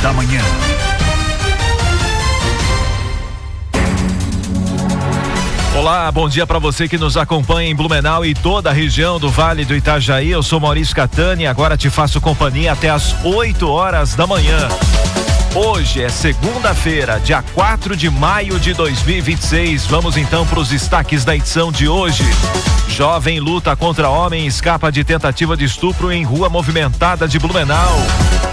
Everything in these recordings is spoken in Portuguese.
da Manhã. Olá, bom dia para você que nos acompanha em Blumenau e toda a região do Vale do Itajaí. Eu sou Maurício Catani e agora te faço companhia até às 8 horas da manhã. Hoje é segunda-feira, dia 4 de maio de 2026. Vamos então para os destaques da edição de hoje. Jovem luta contra homem e escapa de tentativa de estupro em rua movimentada de Blumenau.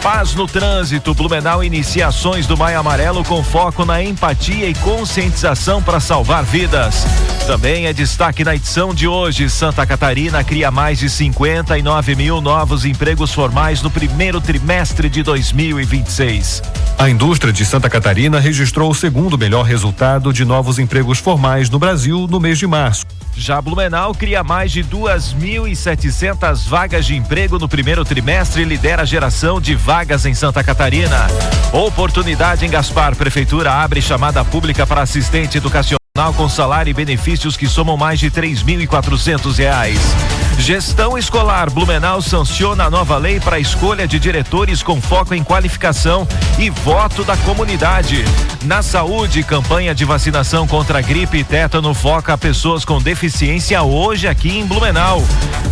Paz no trânsito. Blumenau inicia ações do Maio Amarelo com foco na empatia e conscientização para salvar vidas. Também é destaque na edição de hoje. Santa Catarina cria mais de 59 mil novos empregos formais no primeiro trimestre de 2026. A indústria de Santa Catarina registrou o segundo melhor resultado de novos empregos formais no Brasil no mês de março. Já Blumenau cria mais de 2.700 vagas de emprego no primeiro trimestre e lidera a geração de vagas em Santa Catarina. Oportunidade em Gaspar. Prefeitura abre chamada pública para assistente educacional com salário e benefícios que somam mais de R$3.400. Gestão escolar. Blumenau sanciona a nova lei para a escolha de diretores com foco em qualificação e voto da comunidade. Na saúde, campanha de vacinação contra a gripe e tétano foca pessoas com deficiência hoje aqui em Blumenau.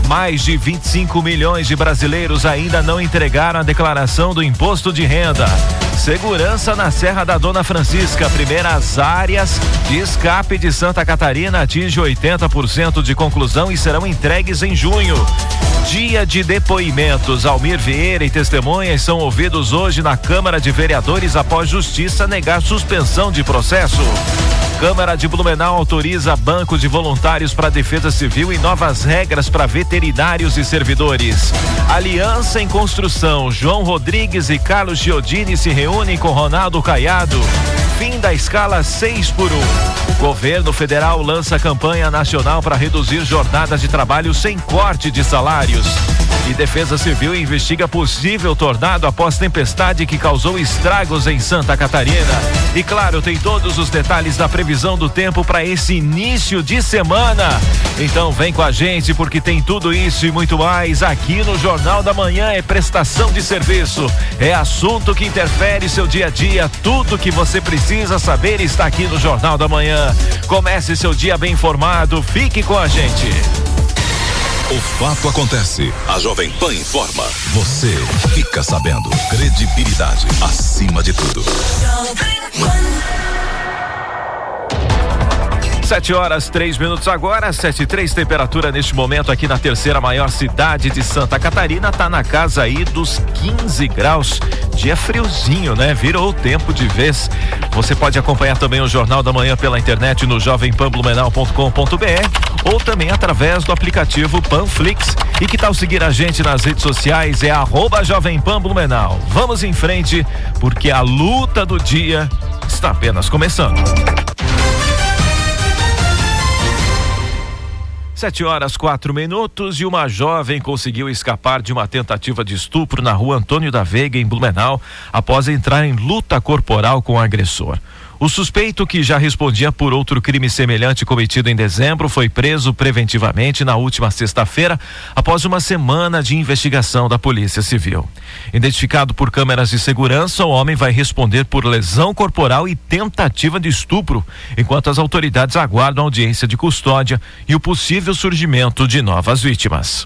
Mais de 25 milhões de brasileiros ainda não entregaram a declaração do imposto de renda. Segurança na Serra da Dona Francisca. Primeiras áreas de escape de Santa Catarina atinge 80% de conclusão e serão entregues em junho. Dia de depoimentos. Almir Vieira e testemunhas são ouvidos hoje na Câmara de Vereadores após Justiça negar suspensão de processo. Câmara de Blumenau autoriza banco de voluntários para a Defesa Civil e novas regras para veterinários e servidores. Aliança em construção. João Rodrigues e Carlos Giodini se reúnem com Ronaldo Caiado. Fim da escala 6x1. Governo federal lança campanha nacional para reduzir jornadas de trabalho sem corte de salários. E Defesa Civil investiga possível tornado após tempestade que causou estragos em Santa Catarina. E claro, tem todos os detalhes da previsão do tempo para esse início de semana. Então vem com a gente porque tem tudo isso e muito mais aqui no Jornal da Manhã. É prestação de serviço, é assunto que interfere seu dia a dia. Tudo que você precisa saber está aqui no Jornal da Manhã. Comece seu dia bem informado, fique com a gente. O fato acontece, a Jovem Pan informa, você fica sabendo. Credibilidade acima de tudo. 7h03 agora, 7h03, temperatura neste momento aqui na terceira maior cidade de Santa Catarina, tá na casa aí dos 15 graus, dia friozinho, né? Virou o tempo de vez. Você pode acompanhar também o Jornal da Manhã pela internet no jovempanblumenau.com.br ou também através do aplicativo Panflix. E que tal seguir a gente nas redes sociais? É @jovempanblumenau. Vamos em frente, porque a luta do dia está apenas começando. 7h04 e uma jovem conseguiu escapar de uma tentativa de estupro na rua Antônio da Veiga, em Blumenau, após entrar em luta corporal com o agressor. O suspeito, que já respondia por outro crime semelhante cometido em dezembro, foi preso preventivamente na última sexta-feira, após uma semana de investigação da Polícia Civil. Identificado por câmeras de segurança, o homem vai responder por lesão corporal e tentativa de estupro, enquanto as autoridades aguardam audiência de custódia e o possível surgimento de novas vítimas.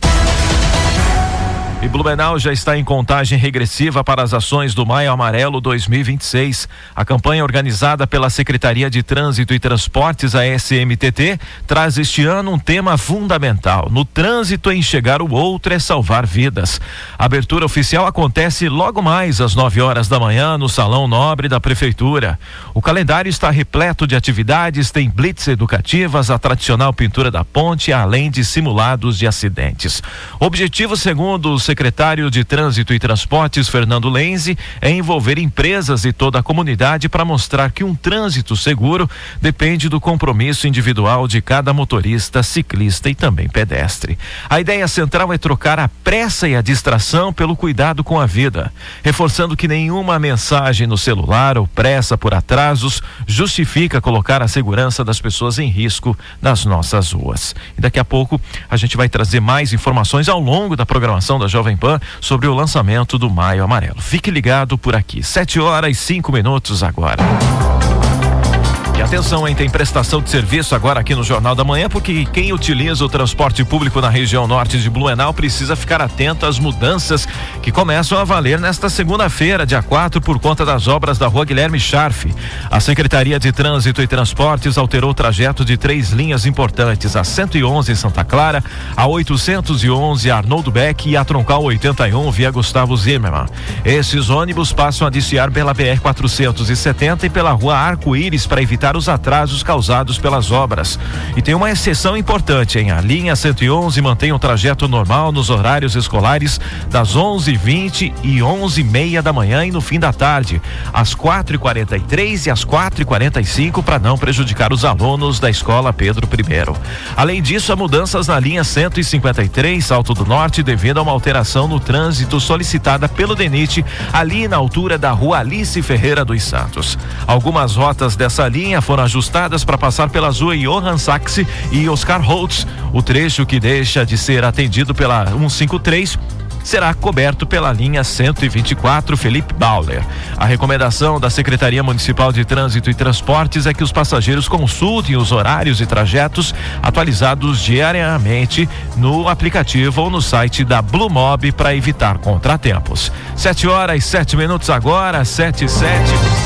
E Blumenau já está em contagem regressiva para as ações do Maio Amarelo 2026. A campanha organizada pela Secretaria de Trânsito e Transportes, a SMTT, traz este ano um tema fundamental. No trânsito, enxergar o outro é salvar vidas. A abertura oficial acontece logo mais às 9h da manhã no Salão Nobre da Prefeitura. O calendário está repleto de atividades, tem blitz educativas, a tradicional pintura da ponte, além de simulados de acidentes. O objetivo, segundo o secretário de Trânsito e Transportes, Fernando Lenzi, é envolver empresas e toda a comunidade para mostrar que um trânsito seguro depende do compromisso individual de cada motorista, ciclista e também pedestre. A ideia central é trocar a pressa e a distração pelo cuidado com a vida, reforçando que nenhuma mensagem no celular ou pressa por atrasos justifica colocar a segurança das pessoas em risco nas nossas ruas. E daqui a pouco a gente vai trazer mais informações ao longo da programação da Jovem Jovem Pan sobre o lançamento do Maio Amarelo. Fique ligado por aqui. 7h05 agora. E atenção, hein? Tem prestação de serviço agora aqui no Jornal da Manhã, porque quem utiliza o transporte público na região norte de Blumenau precisa ficar atento às mudanças que começam a valer nesta segunda-feira, dia 4, por conta das obras da Rua Guilherme Scharf. A Secretaria de Trânsito e Transportes alterou o trajeto de 3 linhas importantes: a 111 Santa Clara, a 811 Arnoldo Beck e a Troncal 81 via Gustavo Zimmermann. Esses ônibus passam a desviar pela BR-470 e pela Rua Arco-Íris para evitar os atrasos causados pelas obras. E tem uma exceção importante, hein? A linha 111 mantém o trajeto normal nos horários escolares das 11h20 e 11h30 da manhã e no fim da tarde, às 4h43 e às 4h45, para não prejudicar os alunos da escola Pedro I. Além disso, há mudanças na linha 153 Salto do Norte devido a uma alteração no trânsito solicitada pelo DENIT ali na altura da Rua Alice Ferreira dos Santos. Algumas rotas dessa linha foram ajustadas para passar pelas ruas Johann Sachs e Oscar Holtz. O trecho que deixa de ser atendido pela 153 será coberto pela linha 124 Felipe Bauer. A recomendação da Secretaria Municipal de Trânsito e Transportes é que os passageiros consultem os horários e trajetos atualizados diariamente no aplicativo ou no site da Blumob para evitar contratempos. 7h07 agora, 7h07.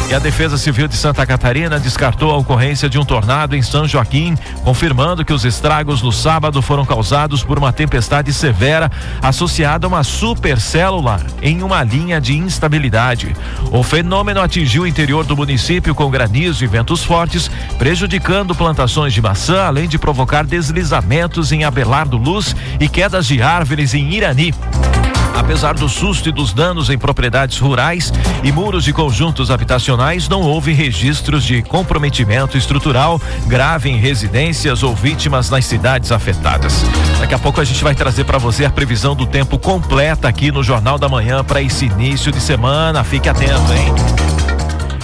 E a Defesa Civil de Santa Catarina descartou a ocorrência de um tornado em São Joaquim, confirmando que os estragos no sábado foram causados por uma tempestade severa associada a uma supercélula em uma linha de instabilidade. O fenômeno atingiu o interior do município com granizo e ventos fortes, prejudicando plantações de maçã, além de provocar deslizamentos em Abelardo Luz e quedas de árvores em Irani. Apesar do susto e dos danos em propriedades rurais e muros de conjuntos habitacionais, não houve registros de comprometimento estrutural grave em residências ou vítimas nas cidades afetadas. Daqui a pouco a gente vai trazer para você a previsão do tempo completa aqui no Jornal da Manhã para esse início de semana. Fique atento, hein?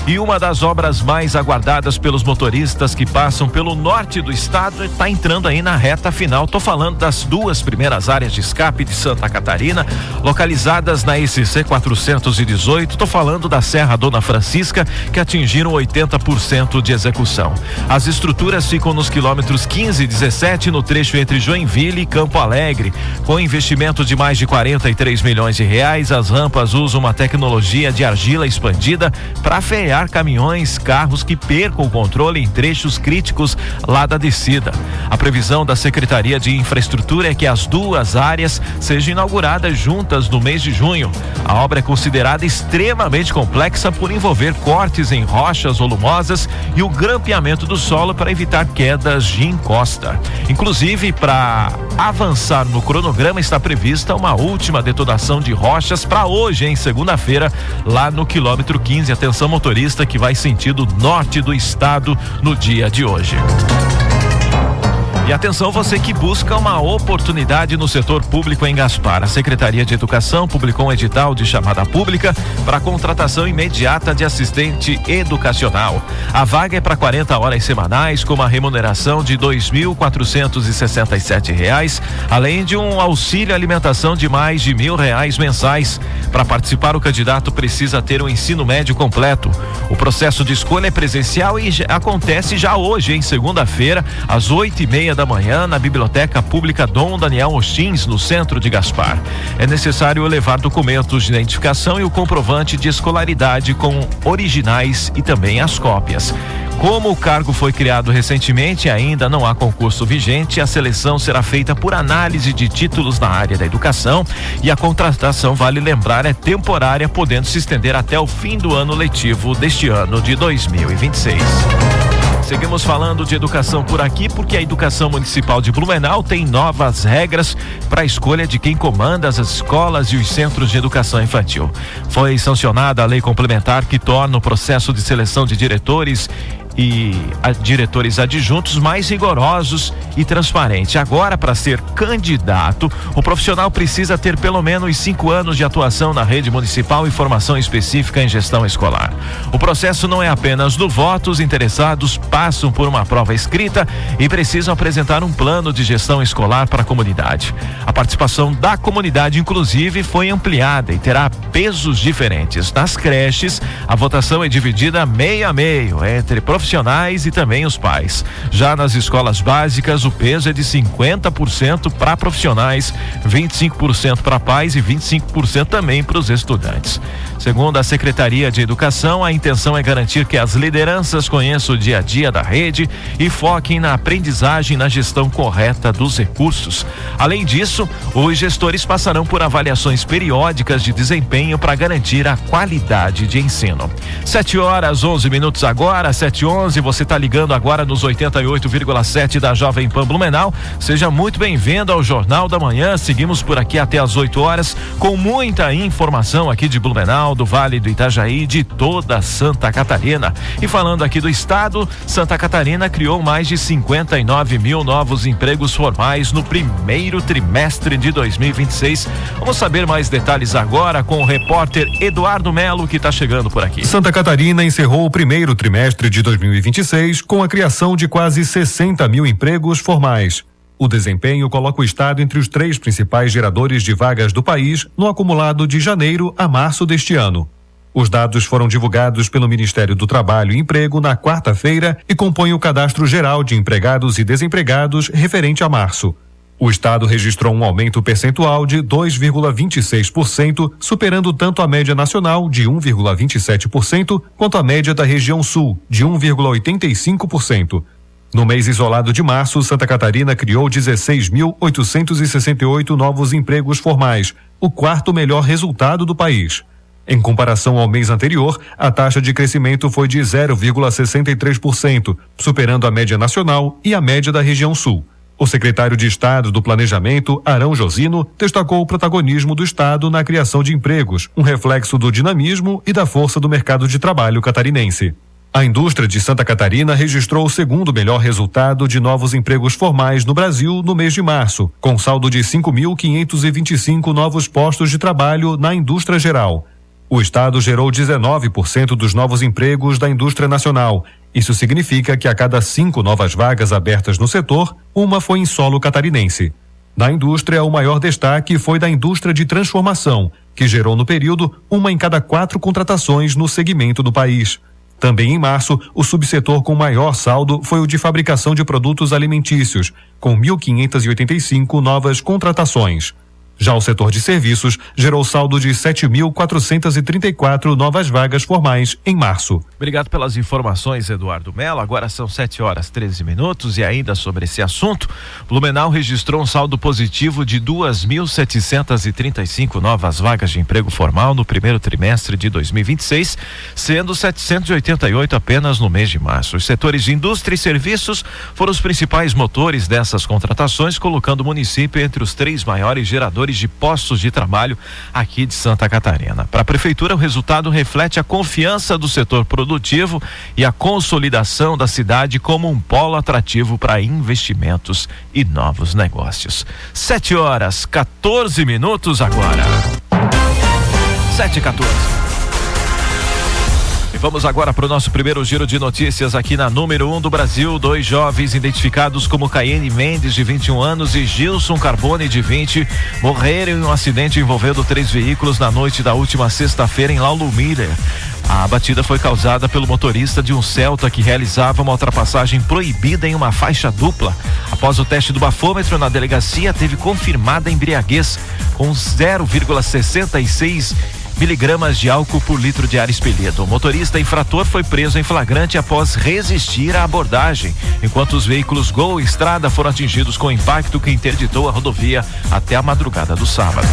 E uma das obras mais aguardadas pelos motoristas que passam pelo norte do estado está entrando aí na reta final. Tô falando das 2 primeiras áreas de escape de Santa Catarina, localizadas na SC 418. Tô falando da Serra Dona Francisca, que atingiram 80% de execução. As estruturas ficam nos quilômetros 15 e 17, no trecho entre Joinville e Campo Alegre. Com investimento de mais de 43 milhões de reais, as rampas usam uma tecnologia de argila expandida para frear caminhões, carros que percam o controle em trechos críticos lá da descida. A previsão da Secretaria de Infraestrutura é que as 2 áreas sejam inauguradas juntas no mês de junho. A obra é considerada extremamente complexa por envolver cortes em rochas volumosas e o grampeamento do solo para evitar quedas de encosta. Inclusive, para avançar no cronograma, está prevista uma última detonação de rochas para hoje, em segunda-feira, lá no quilômetro 15. Atenção, motorista que vai sentido norte do estado no dia de hoje. E atenção, você que busca uma oportunidade no setor público em Gaspar. A Secretaria de Educação publicou um edital de chamada pública para contratação imediata de assistente educacional. A vaga é para 40 horas semanais, com uma remuneração de R$ 2.467, além de um auxílio alimentação de mais de R$ 1.000 mensais. Para participar, o candidato precisa ter um ensino médio completo. O processo de escolha é presencial e acontece já hoje, em segunda-feira, às 8h30 da manhã, na Biblioteca Pública Dom Daniel Ostins, no centro de Gaspar. É necessário levar documentos de identificação e o comprovante de escolaridade com originais e também as cópias. Como o cargo foi criado recentemente e ainda não há concurso vigente, a seleção será feita por análise de títulos na área da educação e a contratação, vale lembrar, é temporária, podendo se estender até o fim do ano letivo deste ano de 2026. Seguimos falando de educação por aqui, porque a Educação Municipal de Blumenau tem novas regras para a escolha de quem comanda as escolas e os centros de educação infantil. Foi sancionada a lei complementar que torna o processo de seleção de diretores e diretores adjuntos mais rigorosos e transparentes. Agora, para ser candidato, o profissional precisa ter pelo menos 5 anos de atuação na rede municipal e formação específica em gestão escolar. O processo não é apenas do voto, os interessados passam por uma prova escrita e precisam apresentar um plano de gestão escolar para a comunidade. A participação da comunidade, inclusive, foi ampliada e terá pesos diferentes. Nas creches, a votação é dividida meio a meio entre profissionais e também os pais. Já nas escolas básicas, o peso é de 50% para profissionais, 25% para pais e 25% também para os estudantes. Segundo a Secretaria de Educação, a intenção é garantir que as lideranças conheçam o dia a dia da rede e foquem na aprendizagem e na gestão correta dos recursos. Além disso, os gestores passarão por avaliações periódicas de desempenho para garantir a qualidade de ensino. 7h11 agora, 7h11, você está ligando agora nos 88,7 da Jovem Pan Blumenau. Seja muito bem-vindo ao Jornal da Manhã. Seguimos por aqui até às 8 horas com muita informação aqui de Blumenau, do Vale do Itajaí, de toda Santa Catarina. E falando aqui do estado, Santa Catarina criou mais de 59 mil novos empregos formais no primeiro trimestre de 2026. Vamos saber mais detalhes agora com o repórter Eduardo Melo, que está chegando por aqui. Santa Catarina encerrou o primeiro trimestre de 2026 com a criação de quase 60 mil empregos formais. O desempenho coloca o estado entre os 3 principais geradores de vagas do país no acumulado de janeiro a março deste ano. Os dados foram divulgados pelo Ministério do Trabalho e Emprego na quarta-feira e compõem o Cadastro Geral de Empregados e Desempregados referente a março. O estado registrou um aumento percentual de 2,26%, superando tanto a média nacional de 1,27% quanto a média da região sul de 1,85%. No mês isolado de março, Santa Catarina criou 16.868 novos empregos formais, o 4º melhor resultado do país. Em comparação ao mês anterior, a taxa de crescimento foi de 0,63%, superando a média nacional e a média da região sul. O secretário de Estado do Planejamento, Arão Josino, destacou o protagonismo do Estado na criação de empregos, um reflexo do dinamismo e da força do mercado de trabalho catarinense. A indústria de Santa Catarina registrou o 2º melhor resultado de novos empregos formais no Brasil no mês de março, com saldo de 5.525 novos postos de trabalho na indústria geral. O estado gerou 19% dos novos empregos da indústria nacional. Isso significa que a cada 5 novas vagas abertas no setor, uma foi em solo catarinense. Na indústria, o maior destaque foi da indústria de transformação, que gerou no período 1 em cada 4 contratações no segmento do país. Também em março, o subsetor com maior saldo foi o de fabricação de produtos alimentícios, com 1.585 novas contratações. Já o setor de serviços gerou saldo de 7.434 novas vagas formais em março. Obrigado pelas informações, Eduardo Melo. Agora são 7h13 e ainda sobre esse assunto, Blumenau registrou um saldo positivo de 2.735 novas vagas de emprego formal no primeiro trimestre de 2026, sendo 788 apenas no mês de março. Os setores de indústria e serviços foram os principais motores dessas contratações, colocando o município entre os 3 maiores geradores de postos de trabalho aqui de Santa Catarina. Para a prefeitura, o resultado reflete a confiança do setor produtivo e a consolidação da cidade como um polo atrativo para investimentos e novos negócios. 7h14 agora. 7h14. Vamos agora para o nosso primeiro giro de notícias aqui na número 1 do Brasil. 2 jovens identificados como Caiane Mendes, de 21 anos, e Gilson Carbone, de 20, morreram em um acidente envolvendo 3 veículos na noite da última sexta-feira em Laulo Miller. A batida foi causada pelo motorista de um Celta que realizava uma ultrapassagem proibida em uma faixa dupla. Após o teste do bafômetro na delegacia, teve confirmada embriaguez com 0,66 miligramas de álcool por litro de ar expelido. O motorista infrator foi preso em flagrante após resistir à abordagem, enquanto os veículos Gol e Estrada foram atingidos com impacto que interditou a rodovia até a madrugada do sábado.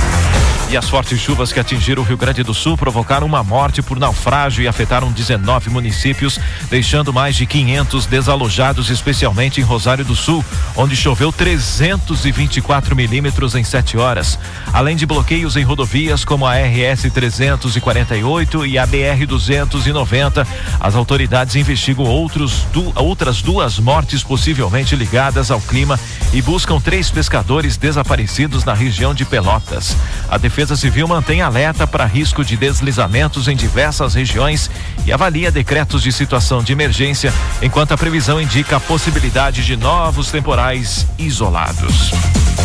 E as fortes chuvas que atingiram o Rio Grande do Sul provocaram uma morte por naufrágio e afetaram 19 municípios, deixando mais de 500 desalojados, especialmente em Rosário do Sul, onde choveu 324 milímetros em 7 horas. Além de bloqueios em rodovias como a RS 300 BR-348 e a BR-290. As autoridades investigam outras 2 mortes possivelmente ligadas ao clima e buscam 3 pescadores desaparecidos na região de Pelotas. A Defesa Civil mantém alerta para risco de deslizamentos em diversas regiões e avalia decretos de situação de emergência, enquanto a previsão indica a possibilidade de novos temporais isolados.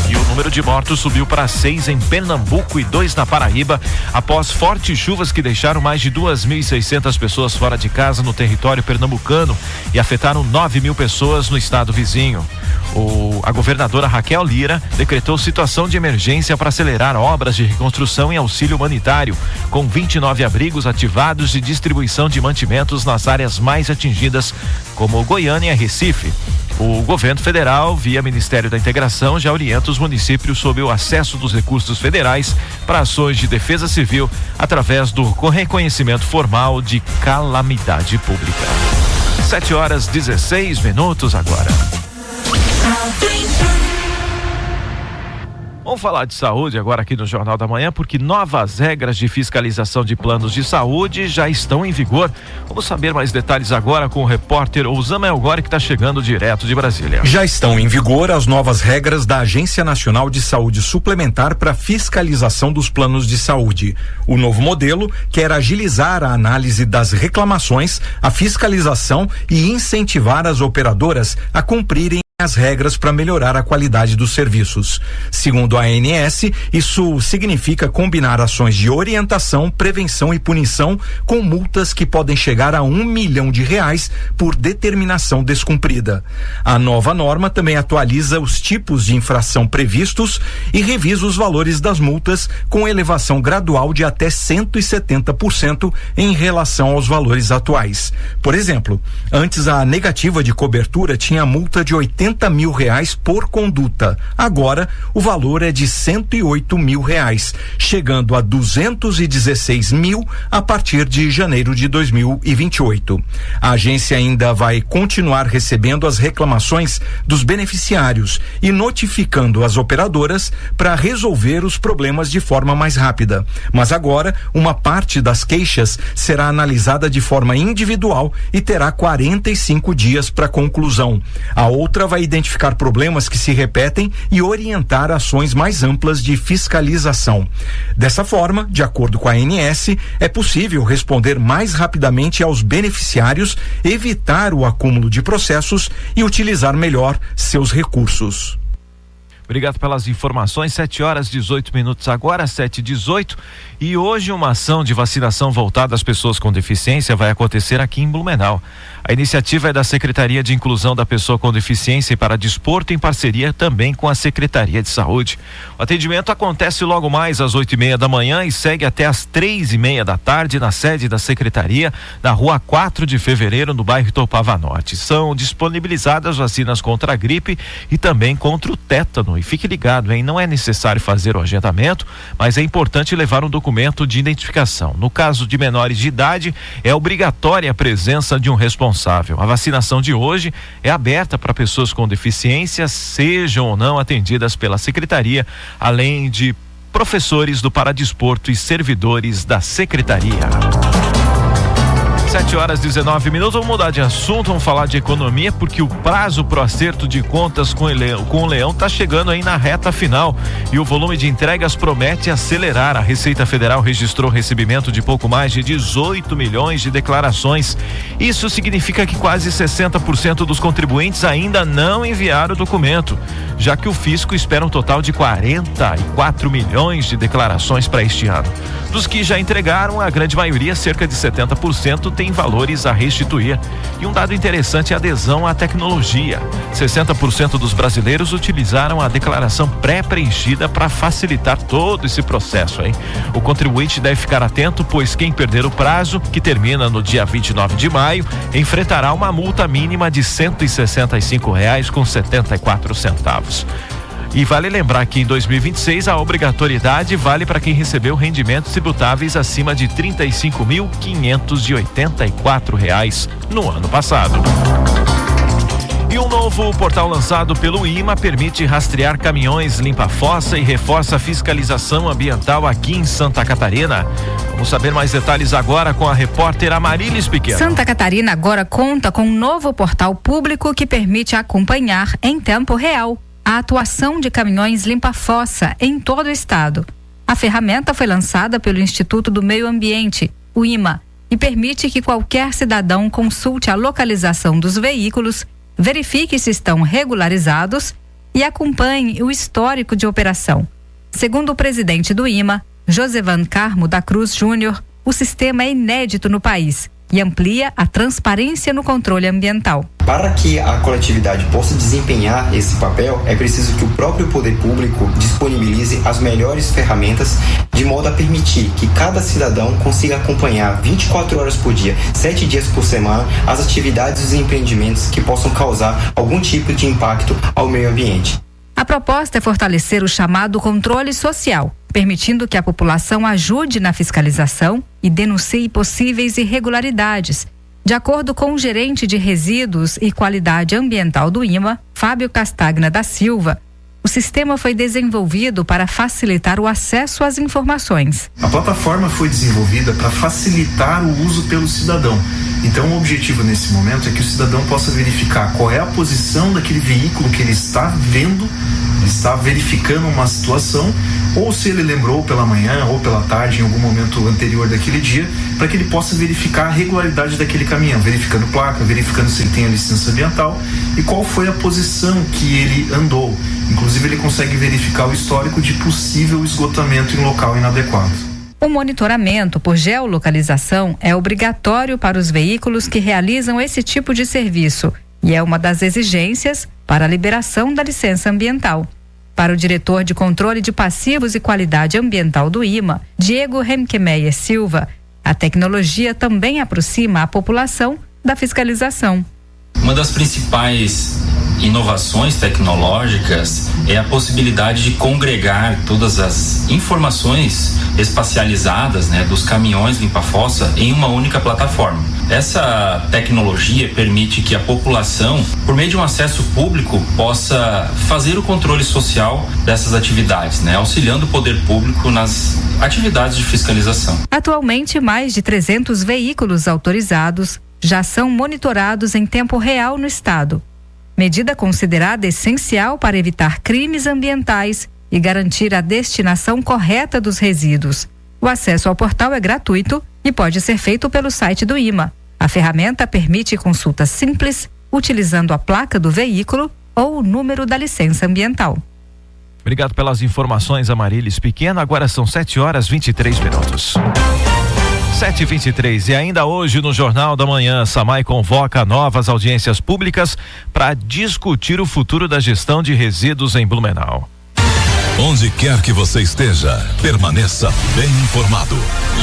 E o número de mortos subiu para 6 em Pernambuco e 2 na Paraíba, após fortes chuvas que deixaram mais de 2.600 pessoas fora de casa no território pernambucano e afetaram 9.000 pessoas no estado vizinho. A governadora Raquel Lira decretou situação de emergência para acelerar obras de reconstrução e auxílio humanitário, com 29 abrigos ativados e distribuição de mantimentos nas áreas mais atingidas, como Goiânia e Recife. O governo federal, via Ministério da Integração, já orienta os municípios sobre o acesso dos recursos federais para ações de defesa civil através do reconhecimento formal de calamidade pública. 7h16 agora. Vamos falar de saúde agora aqui no Jornal da Manhã, porque novas regras de fiscalização de planos de saúde já estão em vigor. Vamos saber mais detalhes agora com o repórter Osama Elgori, que está chegando direto de Brasília. Já estão em vigor as novas regras da Agência Nacional de Saúde Suplementar para fiscalização dos planos de saúde. O novo modelo quer agilizar a análise das reclamações, a fiscalização e incentivar as operadoras a cumprirem as regras para melhorar a qualidade dos serviços. Segundo a ANS, isso significa combinar ações de orientação, prevenção e punição com multas que podem chegar a R$1 milhão por determinação descumprida. A nova norma também atualiza os tipos de infração previstos e revisa os valores das multas com elevação gradual de até 170% em relação aos valores atuais. Por exemplo, antes a negativa de cobertura tinha multa de R$80 mil por conduta. Agora, o valor é de R$108 mil, chegando a 216 mil a partir de janeiro de 2028. A agência ainda vai continuar recebendo as reclamações dos beneficiários e notificando as operadoras para resolver os problemas de forma mais rápida. Mas agora, uma parte das queixas será analisada de forma individual e terá 45 dias para conclusão. A outra vai identificar problemas que se repetem e orientar ações mais amplas de fiscalização. Dessa forma, de acordo com a ANS, é possível responder mais rapidamente aos beneficiários, evitar o acúmulo de processos e utilizar melhor seus recursos. Obrigado pelas informações. 7h18 agora, 7h18. E hoje uma ação de vacinação voltada às pessoas com deficiência vai acontecer aqui em Blumenau. A iniciativa é da Secretaria de Inclusão da Pessoa com Deficiência e Paradesporto, em parceria também com a Secretaria de Saúde. O atendimento acontece logo mais às 8h30 da manhã e segue até às 3h30 da tarde na sede da Secretaria, na rua 4 de fevereiro, no bairro Topava Norte. São disponibilizadas vacinas contra a gripe e também contra o tétano. E fique ligado, hein? Não é necessário fazer o agendamento, mas é importante levar um documento de identificação. No caso de menores de idade, é obrigatória a presença de um responsável. A vacinação de hoje é aberta para pessoas com deficiência, sejam ou não atendidas pela Secretaria, além de professores do Paradesporto e servidores da Secretaria. 7h19. Vamos mudar de assunto, vamos falar de economia, porque o prazo para o acerto de contas com o Leão está chegando aí na reta final e o volume de entregas promete acelerar. A Receita Federal registrou recebimento de pouco mais de 18 milhões de declarações. Isso significa que quase 60% dos contribuintes ainda não enviaram o documento, já que o fisco espera um total de 44 milhões de declarações para este ano. Dos que já entregaram, a grande maioria, cerca de 70%, tem valores a restituir. E um dado interessante é a adesão à tecnologia. 60% dos brasileiros utilizaram a declaração pré-preenchida para facilitar todo esse processo, hein? O contribuinte deve ficar atento, pois quem perder o prazo, que termina no dia 29 de maio, enfrentará uma multa mínima de R$ 165,74. E vale lembrar que em 2026 a obrigatoriedade vale para quem recebeu rendimentos tributáveis acima de R$ 35.584 no ano passado. E um novo portal lançado pelo IMA permite rastrear caminhões limpa-fossa e reforça a fiscalização ambiental aqui em Santa Catarina. Vamos saber mais detalhes agora com a repórter Amarilis Pequeno. Santa Catarina agora conta com um novo portal público que permite acompanhar em tempo real a atuação de caminhões limpa-fossa em todo o estado. A ferramenta foi lançada pelo Instituto do Meio Ambiente, o IMA, e permite que qualquer cidadão consulte a localização dos veículos, verifique se estão regularizados e acompanhe o histórico de operação. Segundo o presidente do IMA, Josevan Carmo da Cruz Júnior, o sistema é inédito no país e amplia a transparência no controle ambiental. Para que a coletividade possa desempenhar esse papel, é preciso que o próprio poder público disponibilize as melhores ferramentas de modo a permitir que cada cidadão consiga acompanhar 24 horas por dia, 7 dias por semana, as atividades e os empreendimentos que possam causar algum tipo de impacto ao meio ambiente. A proposta é fortalecer o chamado controle social, permitindo que a população ajude na fiscalização e denuncie possíveis irregularidades. De acordo com o gerente de resíduos e qualidade ambiental do IMA, Fábio Castagna da Silva, o sistema foi desenvolvido para facilitar o acesso às informações. A plataforma foi desenvolvida para facilitar o uso pelo cidadão. Então, o objetivo nesse momento é que o cidadão possa verificar qual é a posição daquele veículo que ele está vendo, ele está verificando uma situação, ou se ele lembrou pela manhã ou pela tarde, em algum momento anterior daquele dia, para que ele possa verificar a regularidade daquele caminhão, verificando placa, verificando se ele tem a licença ambiental e qual foi a posição que ele andou. Inclusive, ele consegue verificar o histórico de possível esgotamento em local inadequado. O monitoramento por geolocalização é obrigatório para os veículos que realizam esse tipo de serviço e é uma das exigências para a liberação da licença ambiental. Para o diretor de controle de passivos e qualidade ambiental do IMA, Diego Remkemeyer Silva, a tecnologia também aproxima a população da fiscalização. Uma das principais inovações tecnológicas é a possibilidade de congregar todas as informações espacializadas, dos caminhões limpa-fossa em uma única plataforma. Essa tecnologia permite que a população, por meio de um acesso público, possa fazer o controle social dessas atividades, auxiliando o poder público nas atividades de fiscalização. Atualmente, mais de 300 veículos autorizados já são monitorados em tempo real no estado. Medida considerada essencial para evitar crimes ambientais e garantir a destinação correta dos resíduos. O acesso ao portal é gratuito e pode ser feito pelo site do IMA. A ferramenta permite consulta simples, utilizando a placa do veículo ou o número da licença ambiental. Obrigado pelas informações, Amarilis Pequeno. Agora são 7h23. 7h23 e ainda hoje no Jornal da Manhã, Samay convoca novas audiências públicas para discutir o futuro da gestão de resíduos em Blumenau. Onde quer que você esteja, permaneça bem informado.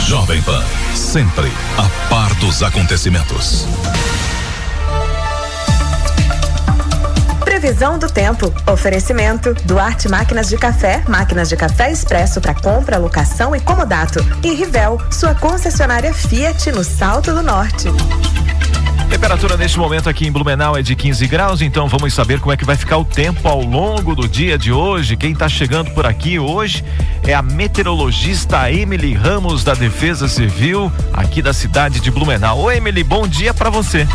Jovem Pan, sempre a par dos acontecimentos. Previsão do tempo. Oferecimento Duarte Máquinas de Café Expresso para compra, locação e comodato. E Rivel, sua concessionária Fiat no Salto do Norte. Temperatura neste momento aqui em Blumenau é de 15 graus, então vamos saber como é que vai ficar o tempo ao longo do dia de hoje. Quem está chegando por aqui hoje é a meteorologista Emily Ramos da Defesa Civil aqui da cidade de Blumenau. Oi, Emily, bom dia para você.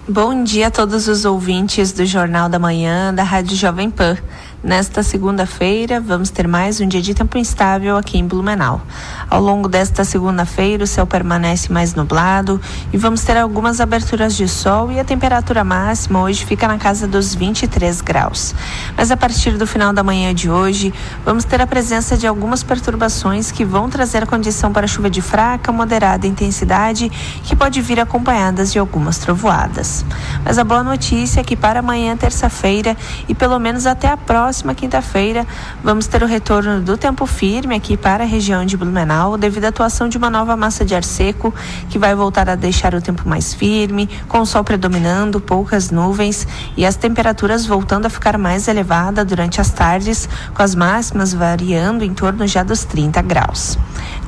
Bom dia a todos os ouvintes do Jornal da Manhã da Rádio Jovem Pan. Nesta segunda-feira, vamos ter mais um dia de tempo instável aqui em Blumenau. Ao longo desta segunda-feira, o céu permanece mais nublado e vamos ter algumas aberturas de sol e a temperatura máxima hoje fica na casa dos 23 graus. Mas a partir do final da manhã de hoje, vamos ter a presença de algumas perturbações que vão trazer a condição para chuva de fraca, moderada intensidade, que pode vir acompanhadas de algumas trovoadas. Mas a boa notícia é que para amanhã, terça-feira, e pelo menos até a próxima quinta-feira, vamos ter o retorno do tempo firme aqui para a região de Blumenau, devido à atuação de uma nova massa de ar seco, que vai voltar a deixar o tempo mais firme, com o sol predominando, poucas nuvens e as temperaturas voltando a ficar mais elevadas durante as tardes, com as máximas variando em torno já dos 30 graus.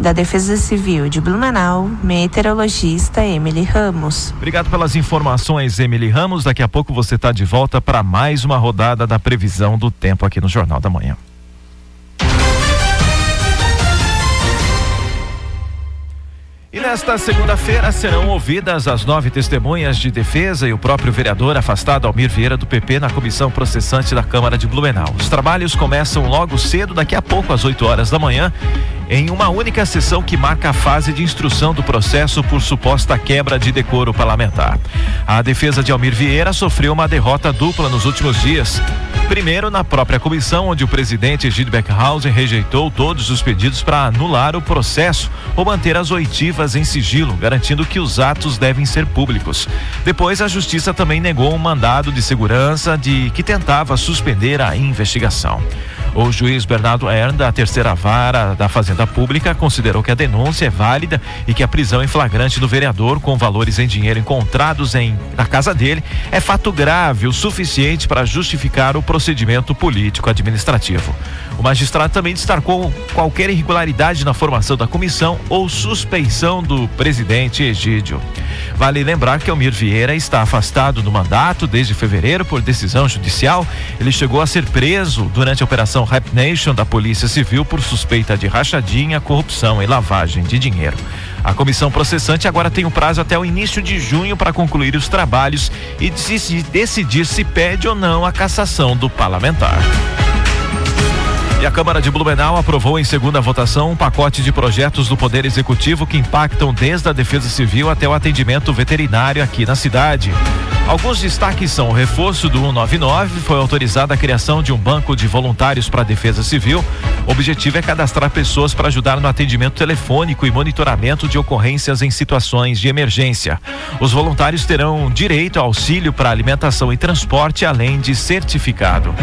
Da Defesa Civil de Blumenau, meteorologista Emily Ramos. Obrigado pelas informações, Emily Ramos. Daqui a pouco você está de volta para mais uma rodada da previsão do tempo aqui no Jornal da Manhã. E nesta segunda-feira serão ouvidas as 9 testemunhas de defesa e o próprio vereador afastado Almir Vieira do PP na comissão processante da Câmara de Blumenau. Os trabalhos começam logo cedo, daqui a pouco às 8 horas da manhã, em uma única sessão que marca a fase de instrução do processo por suposta quebra de decoro parlamentar. A defesa de Almir Vieira sofreu uma derrota dupla nos últimos dias. Primeiro, na própria comissão, onde o presidente Egídio Beckhausen rejeitou todos os pedidos para anular o processo ou manter as oitivas em sigilo, garantindo que os atos devem ser públicos. Depois, a justiça também negou um mandado de segurança que tentava suspender a investigação. O juiz Bernardo Ern, da terceira vara da Fazenda Pública, considerou que a denúncia é válida e que a prisão em flagrante do vereador com valores em dinheiro encontrados na casa dele é fato grave o suficiente para justificar o procedimento político administrativo. O magistrado também destacou qualquer irregularidade na formação da comissão ou suspeição do presidente Egídio. Vale lembrar que Almir Vieira está afastado do mandato desde fevereiro por decisão judicial. Ele chegou a ser preso durante a operação Rap Nation da Polícia Civil por suspeita de rachadinha, corrupção e lavagem de dinheiro. A comissão processante agora tem um prazo até o início de junho para concluir os trabalhos e decidir se pede ou não a cassação do parlamentar. E a Câmara de Blumenau aprovou em segunda votação um pacote de projetos do Poder Executivo que impactam desde a Defesa Civil até o atendimento veterinário aqui na cidade. Alguns destaques são o reforço do 199, foi autorizada a criação de um banco de voluntários para a Defesa Civil. O objetivo é cadastrar pessoas para ajudar no atendimento telefônico e monitoramento de ocorrências em situações de emergência. Os voluntários terão direito a auxílio para alimentação e transporte, além de certificado.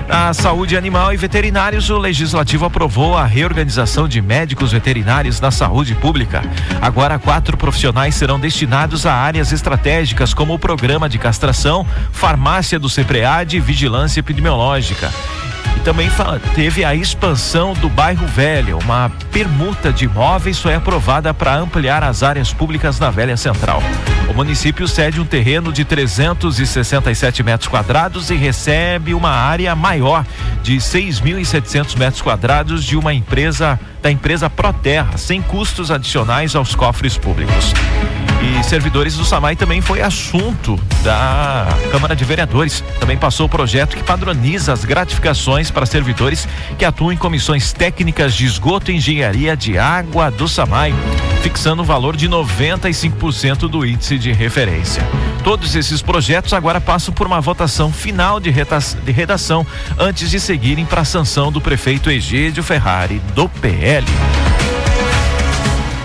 Na saúde animal e veterinários, o Legislativo aprovou a reorganização de médicos veterinários na saúde pública. Agora 4 profissionais serão destinados a áreas estratégicas como o programa de castração, farmácia do CEPREAD e vigilância epidemiológica. E também teve a expansão do bairro Velho. Uma permuta de imóveis foi aprovada para ampliar as áreas públicas na Velha Central. O município cede um terreno de 367 metros quadrados e recebe uma área maior de 6.700 metros quadrados da empresa Proterra, sem custos adicionais aos cofres públicos. E servidores do SAMAI também foi assunto da Câmara de Vereadores. Também passou o projeto que padroniza as gratificações para servidores que atuam em comissões técnicas de esgoto e engenharia de água do SAMAI, fixando o valor de 95% do índice de referência. Todos esses projetos agora passam por uma votação final de redação antes de seguirem para a sanção do prefeito Egídio Ferrari, do PL.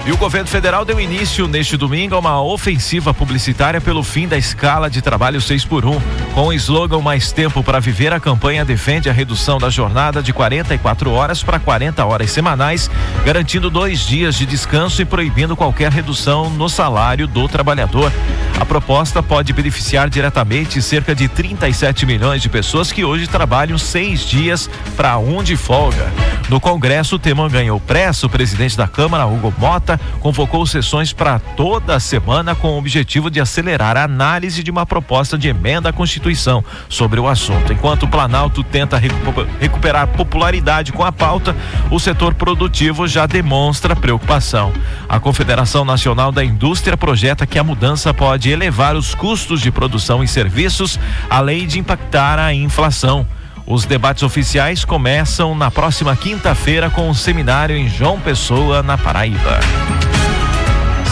E o governo federal deu início neste domingo a uma ofensiva publicitária pelo fim da escala de trabalho 6x1. Com o slogan Mais Tempo para Viver, a campanha defende a redução da jornada de 44 horas para 40 horas semanais, garantindo 2 dias de descanso e proibindo qualquer redução no salário do trabalhador. A proposta pode beneficiar diretamente cerca de 37 milhões de pessoas que hoje trabalham 6 dias para 1 de folga. No Congresso, o tema ganhou pressa. O presidente da Câmara, Hugo Mota, convocou sessões para toda a semana com o objetivo de acelerar a análise de uma proposta de emenda à Constituição sobre o assunto. Enquanto o Planalto tenta recuperar popularidade com a pauta, o setor produtivo já demonstra preocupação. A Confederação Nacional da Indústria projeta que a mudança pode elevar os custos de produção e serviços, além de impactar a inflação. Os debates oficiais começam na próxima quinta-feira com um seminário em João Pessoa, na Paraíba.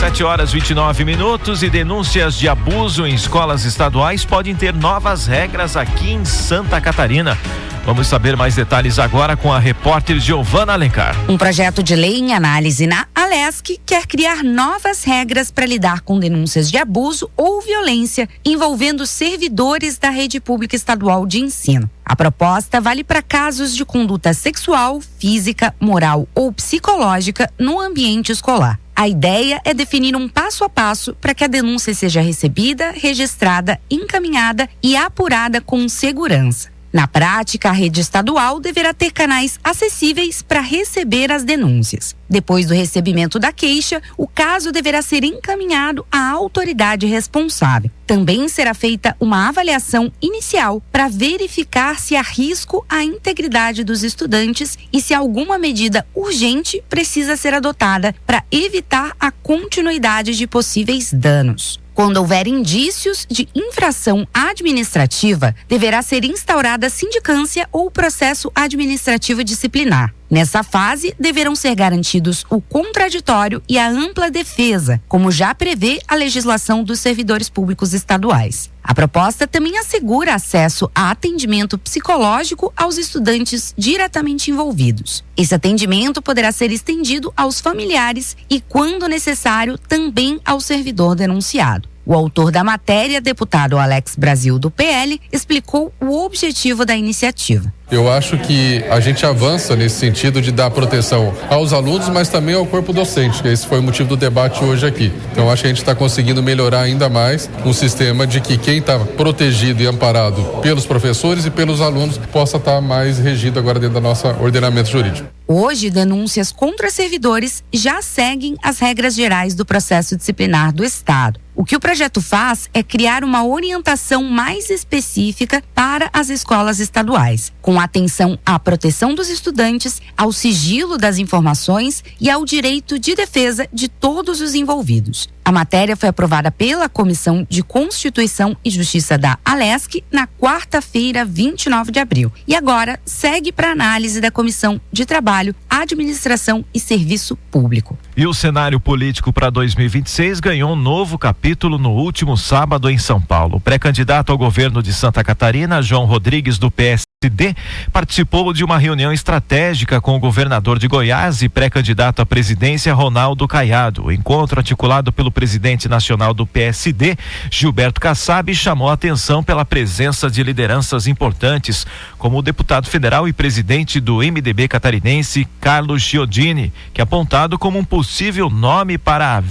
7h29 e denúncias de abuso em escolas estaduais podem ter novas regras aqui em Santa Catarina. Vamos saber mais detalhes agora com a repórter Giovana Alencar. Um projeto de lei em análise na Alesc quer criar novas regras para lidar com denúncias de abuso ou violência envolvendo servidores da rede pública estadual de ensino. A proposta vale para casos de conduta sexual, física, moral ou psicológica no ambiente escolar. A ideia é definir um passo a passo para que a denúncia seja recebida, registrada, encaminhada e apurada com segurança. Na prática, a rede estadual deverá ter canais acessíveis para receber as denúncias. Depois do recebimento da queixa, o caso deverá ser encaminhado à autoridade responsável. Também será feita uma avaliação inicial para verificar se há risco à integridade dos estudantes e se alguma medida urgente precisa ser adotada para evitar a continuidade de possíveis danos. Quando houver indícios de infração administrativa, deverá ser instaurada sindicância ou processo administrativo disciplinar. Nessa fase, deverão ser garantidos o contraditório e a ampla defesa, como já prevê a legislação dos servidores públicos estaduais. A proposta também assegura acesso a atendimento psicológico aos estudantes diretamente envolvidos. Esse atendimento poderá ser estendido aos familiares e, quando necessário, também ao servidor denunciado. O autor da matéria, deputado Alex Brasil, do PL, explicou o objetivo da iniciativa. Eu acho que a gente avança nesse sentido de dar proteção aos alunos, mas também ao corpo docente, que esse foi o motivo do debate hoje aqui. Então acho que a gente está conseguindo melhorar ainda mais um sistema de que quem está protegido e amparado pelos professores e pelos alunos possa estar mais regido agora dentro do nosso ordenamento jurídico. Hoje, denúncias contra servidores já seguem as regras gerais do processo disciplinar do Estado. O que o projeto faz é criar uma orientação mais específica para as escolas estaduais, com atenção à proteção dos estudantes, ao sigilo das informações e ao direito de defesa de todos os envolvidos. A matéria foi aprovada pela Comissão de Constituição e Justiça da ALESC na quarta-feira, 29 de abril. E agora segue para análise da Comissão de Trabalho, Administração e Serviço Público. E o cenário político para 2026 ganhou um novo capítulo no último sábado em São Paulo. O pré-candidato ao governo de Santa Catarina, João Rodrigues, do PSD, participou de uma reunião estratégica com o governador de Goiás e pré-candidato à presidência, Ronaldo Caiado. O encontro, articulado pelo presidente nacional do PSD, Gilberto Kassab, chamou a atenção pela presença de lideranças importantes, como o deputado federal e presidente do MDB catarinense, Carlos Chiodini, que é apontado como um possível nome para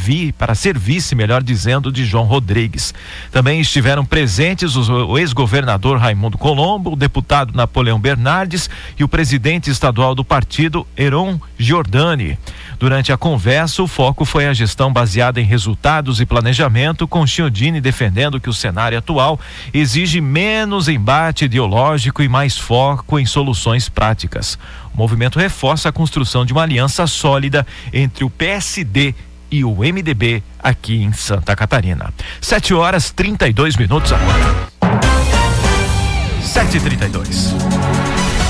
ser vice, melhor dizendo, de João Rodrigues. Também estiveram presentes o ex-governador Raimundo Colombo, o deputado Napoleão Bernardes e o presidente estadual do partido, Heron Giordani. Durante a conversa, o foco foi a gestão baseada em resultados e planejamento, com Chiodini defendendo que o cenário atual exige menos embate ideológico e mais foco em soluções práticas. O movimento reforça a construção de uma aliança sólida entre o PSD e o MDB aqui em Santa Catarina. 7h32 agora. 7h32.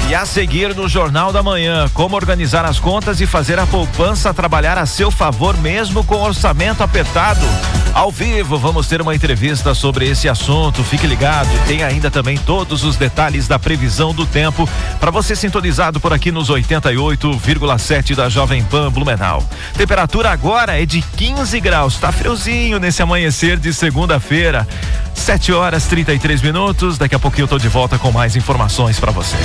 E a seguir no Jornal da Manhã, como organizar as contas e fazer a poupança trabalhar a seu favor mesmo com orçamento apertado. Ao vivo, vamos ter uma entrevista sobre esse assunto. Fique ligado, tem ainda também todos os detalhes da previsão do tempo para você sintonizado por aqui nos 88,7 da Jovem Pan Blumenau. Temperatura agora é de 15 graus, tá friozinho nesse amanhecer de segunda-feira. 7h33. Daqui a pouquinho eu tô de volta com mais informações para você.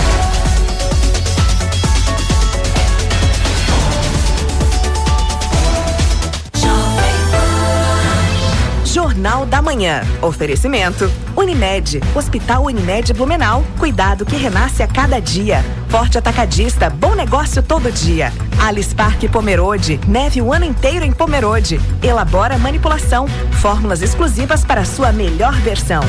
Jornal da Manhã. Oferecimento Unimed, Hospital Unimed Blumenau. Cuidado que renasce a cada dia. Forte Atacadista, bom negócio todo dia. Alice Parque Pomerode, neve o ano inteiro em Pomerode. Elabora manipulação, fórmulas exclusivas para a sua melhor versão.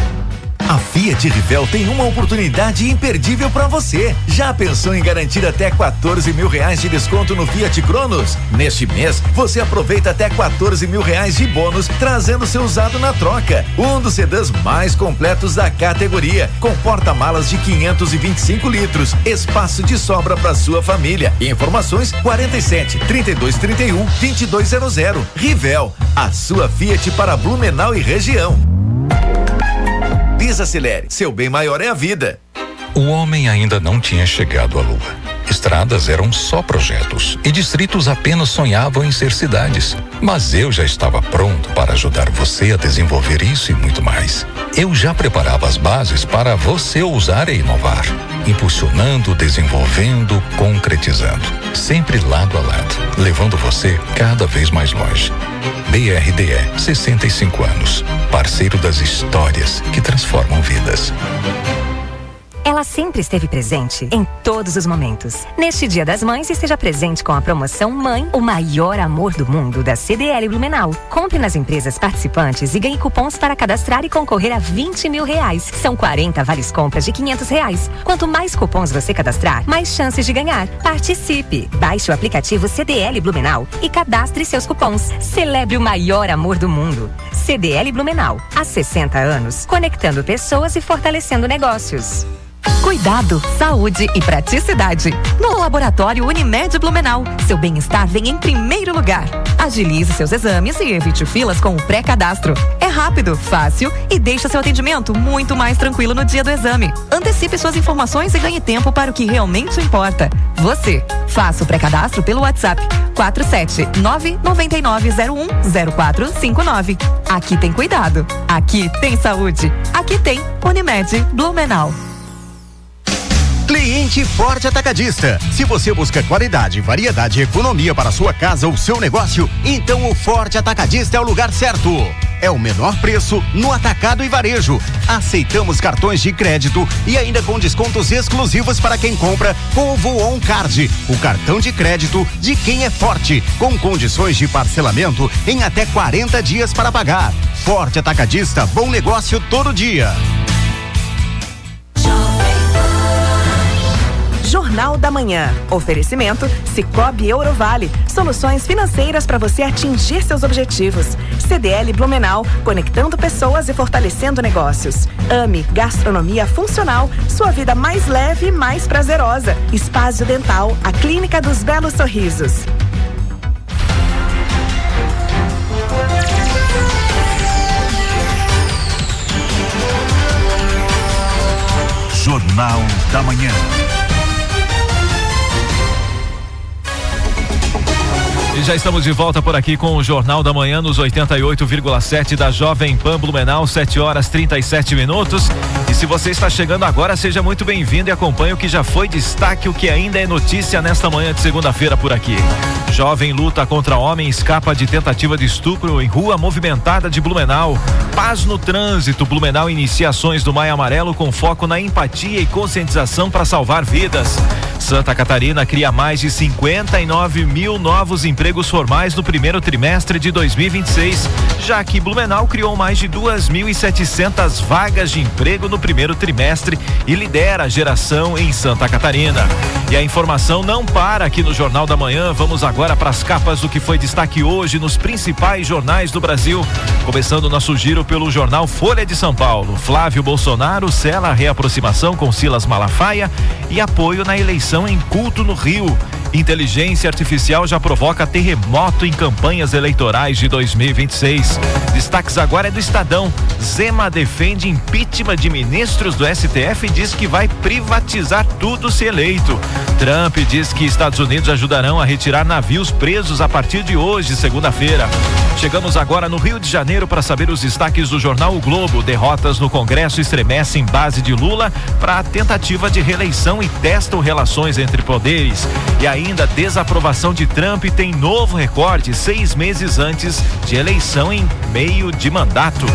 A Fiat Rivel tem uma oportunidade imperdível para você. Já pensou em garantir até 14 mil reais de desconto no Fiat Cronos? Neste mês, você aproveita até 14 mil reais de bônus, trazendo seu usado na troca. Um dos sedãs mais completos da categoria, com porta-malas de 525 litros, espaço de sobra para sua família. Informações 47 32 31 2200. Rivel, a sua Fiat para Blumenau e região. Desacelere, seu bem maior é a vida. O homem ainda não tinha chegado à Lua. Estradas eram só projetos e distritos apenas sonhavam em ser cidades. Mas eu já estava pronto para ajudar você a desenvolver isso e muito mais. Eu já preparava as bases para você ousar e inovar, impulsionando, desenvolvendo, concretizando, sempre lado a lado, levando você cada vez mais longe. BRDE, 65 anos, parceiro das histórias que transformam vidas. Ela sempre esteve presente em todos os momentos. Neste Dia das Mães, esteja presente com a promoção Mãe, o maior amor do mundo da CDL Blumenau. Compre nas empresas participantes e ganhe cupons para cadastrar e concorrer a R$20 mil. São 40 vales compras de R$500. Quanto mais cupons você cadastrar, mais chances de ganhar. Participe! Baixe o aplicativo CDL Blumenau e cadastre seus cupons. Celebre o maior amor do mundo. CDL Blumenau. Há 60 anos, conectando pessoas e fortalecendo negócios. Cuidado, saúde e praticidade. No Laboratório Unimed Blumenau, seu bem-estar vem em primeiro lugar. Agilize seus exames e evite filas com o pré-cadastro. É rápido, fácil e deixa seu atendimento muito mais tranquilo no dia do exame. Antecipe suas informações e ganhe tempo para o que realmente importa. Você. Faça o pré-cadastro pelo WhatsApp 479-9901-0459. Aqui tem cuidado. Aqui tem saúde. Aqui tem Unimed Blumenau. Cliente Forte Atacadista. Se você busca qualidade, variedade e economia para sua casa ou seu negócio, então o Forte Atacadista é o lugar certo. É o menor preço no atacado e varejo. Aceitamos cartões de crédito e ainda com descontos exclusivos para quem compra com o Voon Card, o cartão de crédito de quem é forte, com condições de parcelamento em até 40 dias para pagar. Forte Atacadista, bom negócio todo dia. Jornal da Manhã. Oferecimento Sicoob Eurovale. Soluções financeiras para você atingir seus objetivos. CDL Blumenau. Conectando pessoas e fortalecendo negócios. AME Gastronomia Funcional. Sua vida mais leve e mais prazerosa. Espásio Dental. A Clínica dos Belos Sorrisos. Jornal da Manhã. E já estamos de volta por aqui com o Jornal da Manhã nos 88,7 da Jovem Pan Blumenau, 7h37. E se você está chegando agora, seja muito bem-vindo e acompanhe o que já foi destaque, o que ainda é notícia nesta manhã de segunda-feira por aqui. Jovem luta contra homem escapa de tentativa de estupro em rua movimentada de Blumenau. Paz no trânsito. Blumenau inicia ações do Maio Amarelo com foco na empatia e conscientização para salvar vidas. Santa Catarina cria mais de 59 mil novos empregos formais no primeiro trimestre de 2026, já que Blumenau criou mais de 2.700 vagas de emprego no primeiro trimestre e lidera a geração em Santa Catarina. E a informação não para aqui no Jornal da Manhã. Vamos agora para as capas do que foi destaque hoje nos principais jornais do Brasil. Começando o nosso giro pelo jornal Folha de São Paulo. Flávio Bolsonaro sela a reaproximação com Silas Malafaia e apoio na eleição em Culto no Rio. Inteligência artificial já provoca terremoto em campanhas eleitorais de 2026. Destaques agora é do Estadão. Zema defende impeachment de ministros do STF e diz que vai privatizar tudo se eleito. Trump diz que Estados Unidos ajudarão a retirar navios presos a partir de hoje, segunda-feira. Chegamos agora no Rio de Janeiro para saber os destaques do jornal O Globo. Derrotas no Congresso estremecem base de Lula para a tentativa de reeleição e testam relações entre poderes. E ainda desaprovação de Trump tem novo recorde 6 meses antes de eleição em meio de mandato.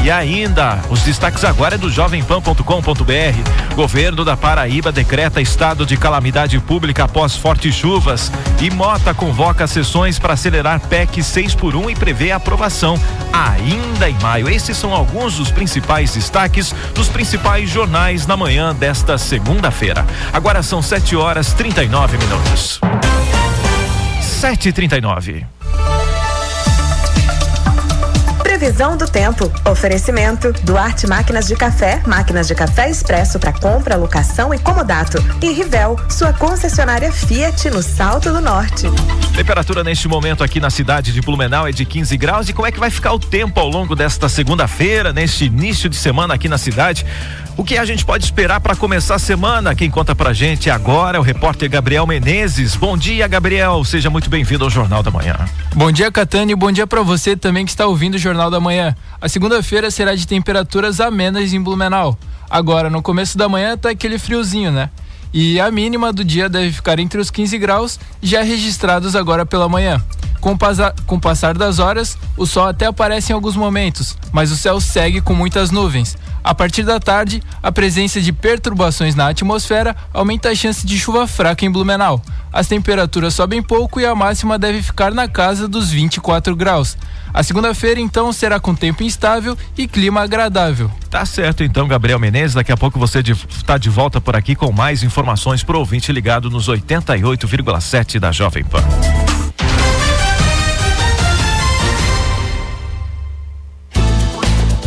E ainda, os destaques agora é do jovempan.com.br. Governo da Paraíba decreta estado de calamidade pública após fortes chuvas. E Mota convoca sessões para acelerar PEC 6x1 e prevê a aprovação ainda em maio. Esses são alguns dos principais destaques dos principais jornais na manhã desta segunda-feira. Agora são 7h39. 7h39. Previsão do tempo. Oferecimento Duarte Máquinas de Café Expresso para compra, locação e comodato. E Rivel, sua concessionária Fiat no Salto do Norte. Temperatura neste momento aqui na cidade de Blumenau é de 15 graus. E como é que vai ficar o tempo ao longo desta segunda-feira, neste início de semana aqui na cidade? O que a gente pode esperar para começar a semana? Quem conta pra gente agora é o repórter Gabriel Menezes. Bom dia, Gabriel. Seja muito bem-vindo ao Jornal da Manhã. Bom dia, Catani. Bom dia para você também que está ouvindo o Jornal da Manhã. A segunda-feira será de temperaturas amenas em Blumenau. Agora, no começo da manhã tá aquele friozinho, né? E a mínima do dia deve ficar entre os 15 graus, já registrados agora pela manhã. Com o passar das horas, o sol até aparece em alguns momentos, mas o céu segue com muitas nuvens. A partir da tarde, a presença de perturbações na atmosfera aumenta a chance de chuva fraca em Blumenau. As temperaturas sobem pouco e a máxima deve ficar na casa dos 24 graus. A segunda-feira, então, será com tempo instável e clima agradável. Tá certo, então, Gabriel Menezes. Daqui a pouco você está de volta por aqui com mais informações pro ouvinte ligado nos 88,7 da Jovem Pan.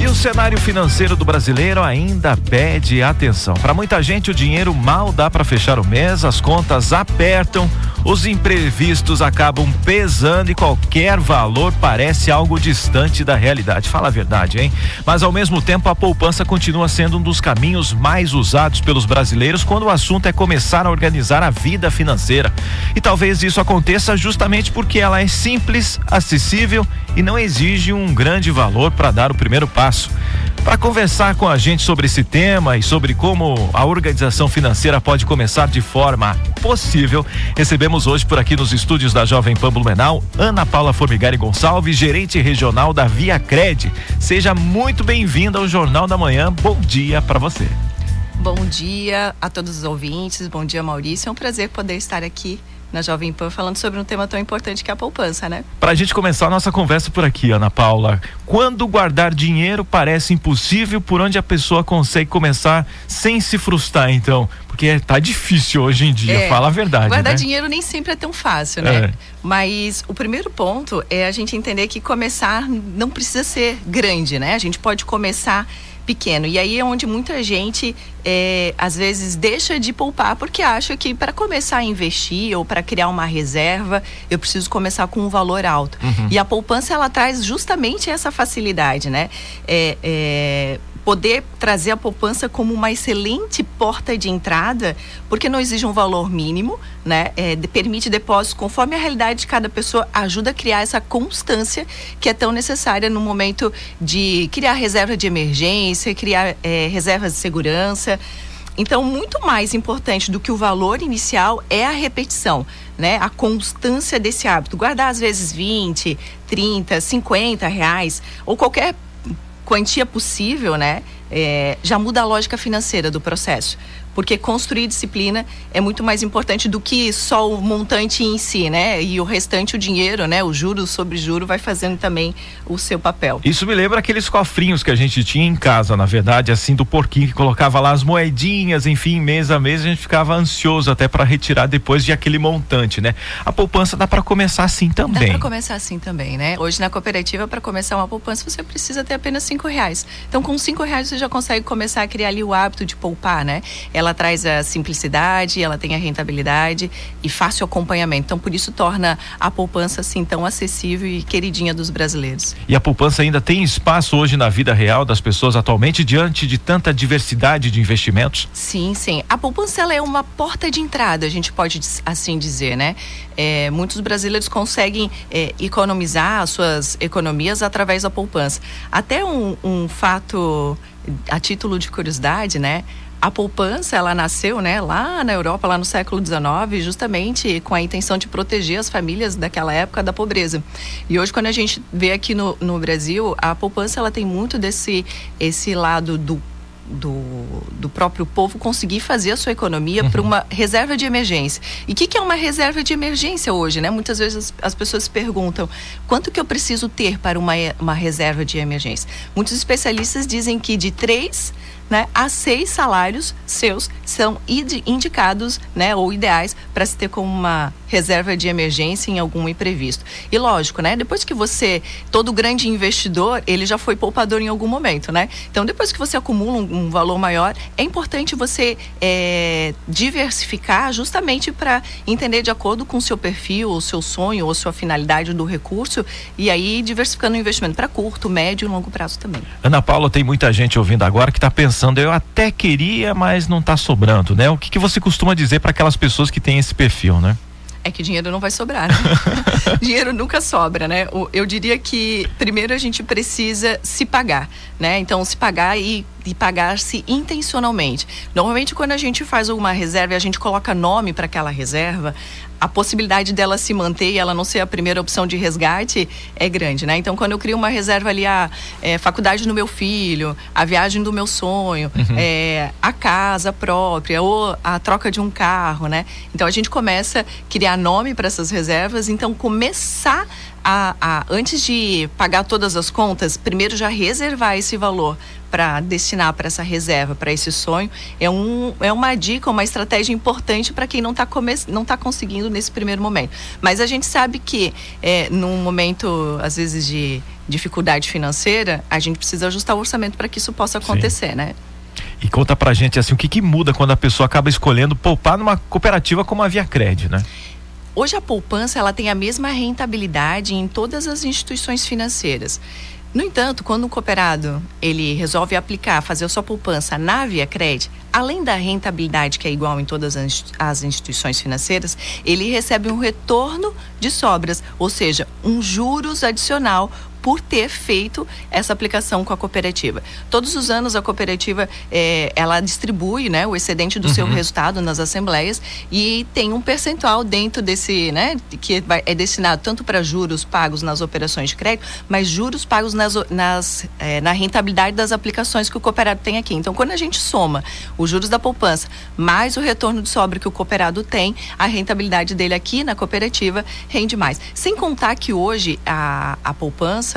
O cenário financeiro do brasileiro ainda pede atenção. Para muita gente, o dinheiro mal dá para fechar o mês, as contas apertam, os imprevistos acabam pesando e qualquer valor parece algo distante da realidade. Fala a verdade, hein? Mas ao mesmo tempo, a poupança continua sendo um dos caminhos mais usados pelos brasileiros quando o assunto é começar a organizar a vida financeira. E talvez isso aconteça justamente porque ela é simples, acessível e não exige um grande valor para dar o primeiro passo. Para conversar com a gente sobre esse tema e sobre como a organização financeira pode começar de forma possível, recebemos hoje por aqui nos estúdios da Jovem Pan Blumenau, Ana Paula Formigari Gonçalves, gerente regional da ViaCred. Seja muito bem-vinda ao Jornal da Manhã. Bom dia para você. Bom dia a todos os ouvintes, bom dia, Maurício. É um prazer poder estar aqui na Jovem Pan falando sobre um tema tão importante que é a poupança, né? Para a gente começar a nossa conversa por aqui, Ana Paula, quando guardar dinheiro parece impossível, por onde a pessoa consegue começar sem se frustrar, então? Porque tá difícil hoje em dia, fala a verdade, guardar, né? dinheiro nem sempre é tão fácil, né? Mas o primeiro ponto é a gente entender que começar não precisa ser grande, né? A gente pode começar pequeno, e aí é onde muita gente às vezes deixa de poupar porque acha que para começar a investir ou para criar uma reserva eu preciso começar com um valor alto. E a poupança, ela traz justamente essa facilidade, né? Poder trazer a poupança como uma excelente porta de entrada, porque não exige um valor mínimo, né? Permite depósitos conforme a realidade de cada pessoa, ajuda a criar essa constância que é tão necessária no momento de criar reserva de emergência, criar reservas de segurança. Então, muito mais importante do que o valor inicial é a repetição, né? A constância desse hábito. Guardar às vezes 20, 30, 50 reais ou qualquer quantia possível, né? Já muda a lógica financeira do processo, porque construir disciplina é muito mais importante do que só o montante em si, né? E o restante, o dinheiro, né? O juro sobre juro vai fazendo também o seu papel. Isso me lembra aqueles cofrinhos que a gente tinha em casa, na verdade, assim, do porquinho, que colocava lá as moedinhas, enfim, mês a mês a gente ficava ansioso até para retirar depois de aquele montante, né? A poupança dá para começar assim também. Dá para começar assim também, né? Hoje na cooperativa, para começar uma poupança, você precisa ter apenas R$5. Então, com R$5 você já consegue começar a criar ali o hábito de poupar, né? Ela traz a simplicidade, ela tem a rentabilidade e fácil acompanhamento. Então, por isso torna a poupança assim tão acessível e queridinha dos brasileiros. E a poupança ainda tem espaço hoje na vida real das pessoas atualmente, diante de tanta diversidade de investimentos? Sim, sim. A poupança, ela é uma porta de entrada, a gente pode assim dizer, né? Muitos brasileiros conseguem economizar as suas economias através da poupança. Até um fato a título de curiosidade, né? A poupança, ela nasceu, né, lá na Europa, lá no século XIX, justamente com a intenção de proteger as famílias daquela época da pobreza. E hoje, quando a gente vê aqui no Brasil, a poupança, ela tem muito esse lado do próprio povo conseguir fazer a sua economia para uma reserva de emergência. E o que é uma reserva de emergência hoje, né? Muitas vezes as pessoas perguntam quanto que eu preciso ter para uma reserva de emergência. Muitos especialistas dizem que de 3, né, a 6 salários seus são indicados, né, ou ideais para se ter como uma reserva de emergência em algum imprevisto. E lógico, né, depois que todo grande investidor, ele já foi poupador em algum momento, né? Então, depois que você acumula um valor maior, é importante você diversificar justamente para entender de acordo com o seu perfil, o seu sonho ou sua finalidade do recurso, e aí diversificando o investimento para curto, médio e longo prazo também. Ana Paula, tem muita gente ouvindo agora que está pensando, eu até queria, mas não está sobrando, né? O que você costuma dizer para aquelas pessoas que têm esse perfil, né? É que dinheiro não vai sobrar, né? Dinheiro nunca sobra, né? Eu diria que primeiro a gente precisa se pagar, né? Então, se pagar e de pagar-se intencionalmente. Normalmente, quando a gente faz uma reserva e a gente coloca nome para aquela reserva, a possibilidade dela se manter e ela não ser a primeira opção de resgate é grande, né? Então, quando eu crio uma reserva ali, a faculdade do meu filho, a viagem do meu sonho, a casa própria ou a troca de um carro, né? Então, a gente começa a criar nome para essas reservas, então começar antes de pagar todas as contas, primeiro já reservar esse valor para destinar para essa reserva, para esse sonho, é uma dica, uma estratégia importante para quem não está conseguindo nesse primeiro momento. Mas a gente sabe que num momento, às vezes, de dificuldade financeira, a gente precisa ajustar o orçamento para que isso possa acontecer, Sim. né? E conta pra gente, assim, o que muda quando a pessoa acaba escolhendo poupar numa cooperativa como a ViaCred, né? Hoje a poupança, ela tem a mesma rentabilidade em todas as instituições financeiras. No entanto, quando um cooperado ele resolve fazer a sua poupança na ViaCred, além da rentabilidade que é igual em todas as instituições financeiras, ele recebe um retorno de sobras, ou seja, um juros adicional por ter feito essa aplicação com a cooperativa. Todos os anos a cooperativa ela distribui, né, o excedente do seu resultado nas assembleias e tem um percentual dentro desse, né, que é destinado tanto para juros pagos nas operações de crédito, mas juros pagos na rentabilidade das aplicações que o cooperado tem aqui. Então, quando a gente soma os juros da poupança mais o retorno de sobra que o cooperado tem, a rentabilidade dele aqui na cooperativa rende mais. Sem contar que hoje a poupança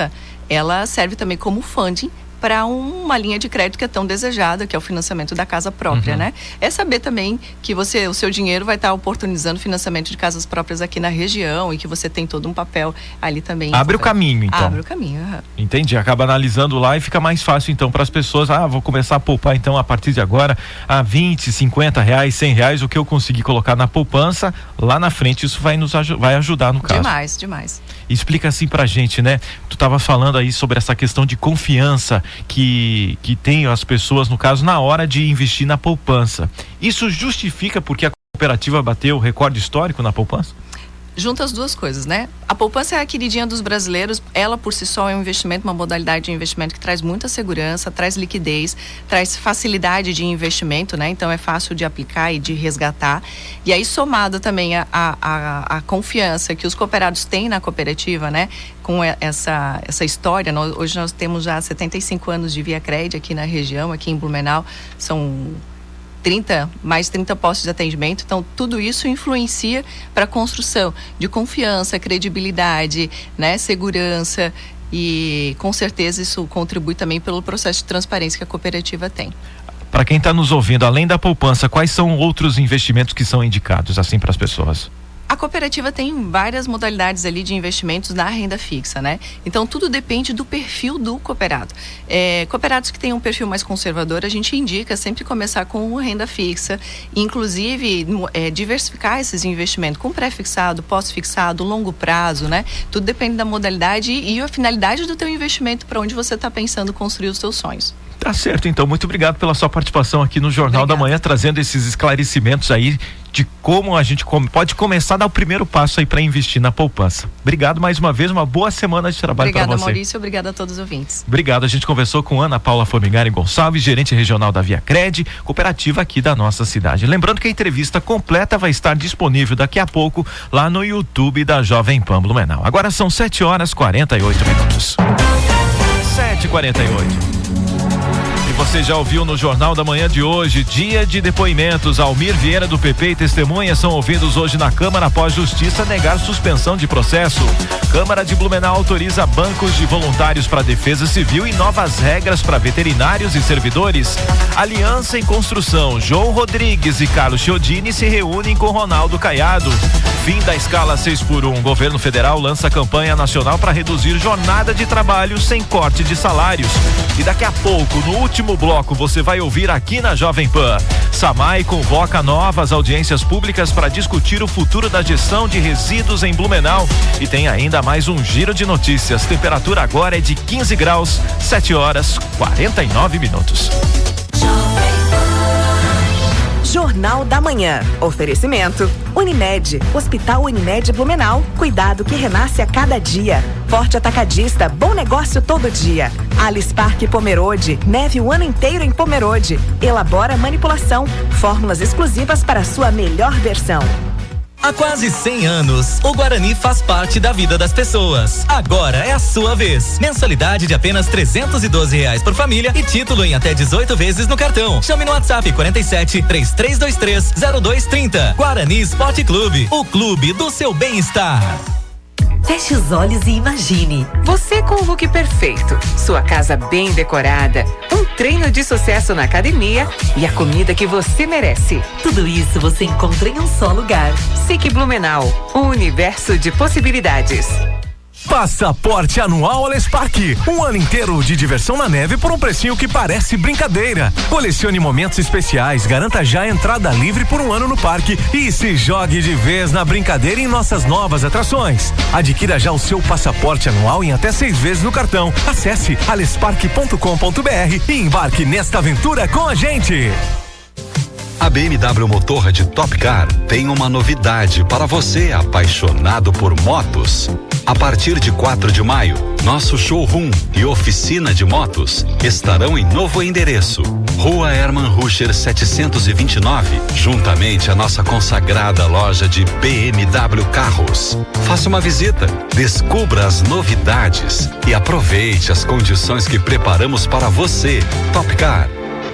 ela serve também como funding para uma linha de crédito que é tão desejada, que é o financiamento da casa própria, né? É saber também que o seu dinheiro vai estar oportunizando o financiamento de casas próprias aqui na região e que você tem todo um papel ali também. Abre o caminho, então. Abre o caminho. Entendi, acaba analisando lá e fica mais fácil, então, para as pessoas, vou começar a poupar, então, a partir de agora, R$20, R$50, R$100, o que eu conseguir colocar na poupança, lá na frente, isso vai ajudar no caso. Demais. Explica assim pra gente, né? Tu estava falando aí sobre essa questão de confiança que tem as pessoas, no caso, na hora de investir na poupança. Isso justifica porque a cooperativa bateu o recorde histórico na poupança? Junta as duas coisas, né? A poupança é a queridinha dos brasileiros, ela por si só é um investimento, uma modalidade de investimento que traz muita segurança, traz liquidez, traz facilidade de investimento, né? Então é fácil de aplicar e de resgatar. E aí somado também a confiança que os cooperados têm na cooperativa, né? Com essa história, hoje nós temos já 75 anos de ViaCred aqui na região, aqui em Blumenau, são mais de 30 postos de atendimento, então tudo isso influencia para a construção de confiança, credibilidade, né, segurança e com certeza isso contribui também pelo processo de transparência que a cooperativa tem. Para quem está nos ouvindo, além da poupança, quais são outros investimentos que são indicados assim para as pessoas? A cooperativa tem várias modalidades ali de investimentos na renda fixa, né? Então tudo depende do perfil do cooperado. Cooperados que têm um perfil mais conservador, a gente indica sempre começar com renda fixa, inclusive diversificar esses investimentos com pré-fixado, pós-fixado, longo prazo, né? Tudo depende da modalidade e a finalidade do teu investimento, para onde você está pensando construir os teus sonhos. Tá certo, então, muito obrigado pela sua participação aqui no Jornal da Manhã, trazendo esses esclarecimentos aí de como a gente pode começar a dar o primeiro passo aí para investir na poupança. Obrigado mais uma vez, uma boa semana de trabalho para você. Obrigada, Maurício, obrigada a todos os ouvintes. Obrigado, a gente conversou com Ana Paula Formigari Gonçalves, gerente regional da ViaCred, cooperativa aqui da nossa cidade. Lembrando que a entrevista completa vai estar disponível daqui a pouco lá no YouTube da Jovem Pan Blumenau. Agora são 7h48. 7h48. Você já ouviu no Jornal da Manhã de hoje, dia de depoimentos. Almir Vieira do PP e testemunhas são ouvidos hoje na Câmara após Justiça negar suspensão de processo. Câmara de Blumenau autoriza bancos de voluntários para Defesa Civil e novas regras para veterinários e servidores. Aliança em Construção, João Rodrigues e Carlos Chiodini se reúnem com Ronaldo Caiado. Fim da escala 6x1. Governo federal lança campanha nacional para reduzir jornada de trabalho sem corte de salários. E daqui a pouco, no último bloco, você vai ouvir aqui na Jovem Pan. Samai convoca novas audiências públicas para discutir o futuro da gestão de resíduos em Blumenau. E tem ainda mais um giro de notícias. Temperatura agora é de 15 graus, 7h49. Jornal da Manhã. Oferecimento. Unimed. Hospital Unimed Blumenau. Cuidado que renasce a cada dia. Forte Atacadista. Bom negócio todo dia. Alice Parque Pomerode. Neve o ano inteiro em Pomerode. Elabora manipulação. Fórmulas exclusivas para a sua melhor versão. Há quase 100 anos, o Guarani faz parte da vida das pessoas. Agora é a sua vez. Mensalidade de apenas R$312 por família e título em até 18 vezes no cartão. Chame no WhatsApp 47 3323 0230. Guarani Esporte Clube, o clube do seu bem-estar. Feche os olhos e imagine você com o look perfeito, sua casa bem decorada, um treino de sucesso na academia e a comida que você merece. Tudo isso você encontra em um só lugar. SIC Blumenau, um universo de possibilidades. Passaporte anual Alespark. Um ano inteiro de diversão na neve por um precinho que parece brincadeira. Colecione momentos especiais, garanta já a entrada livre por um ano no parque e se jogue de vez na brincadeira em nossas novas atrações. Adquira já o seu passaporte anual em até 6 vezes no cartão. Acesse alespark.com.br e embarque nesta aventura com a gente. A BMW Motorrad Top Car tem uma novidade para você apaixonado por motos. A partir de 4 de maio, nosso showroom e oficina de motos estarão em novo endereço. Rua Hermann Ruscher 729, juntamente à nossa consagrada loja de BMW Carros. Faça uma visita, descubra as novidades e aproveite as condições que preparamos para você. Top Car.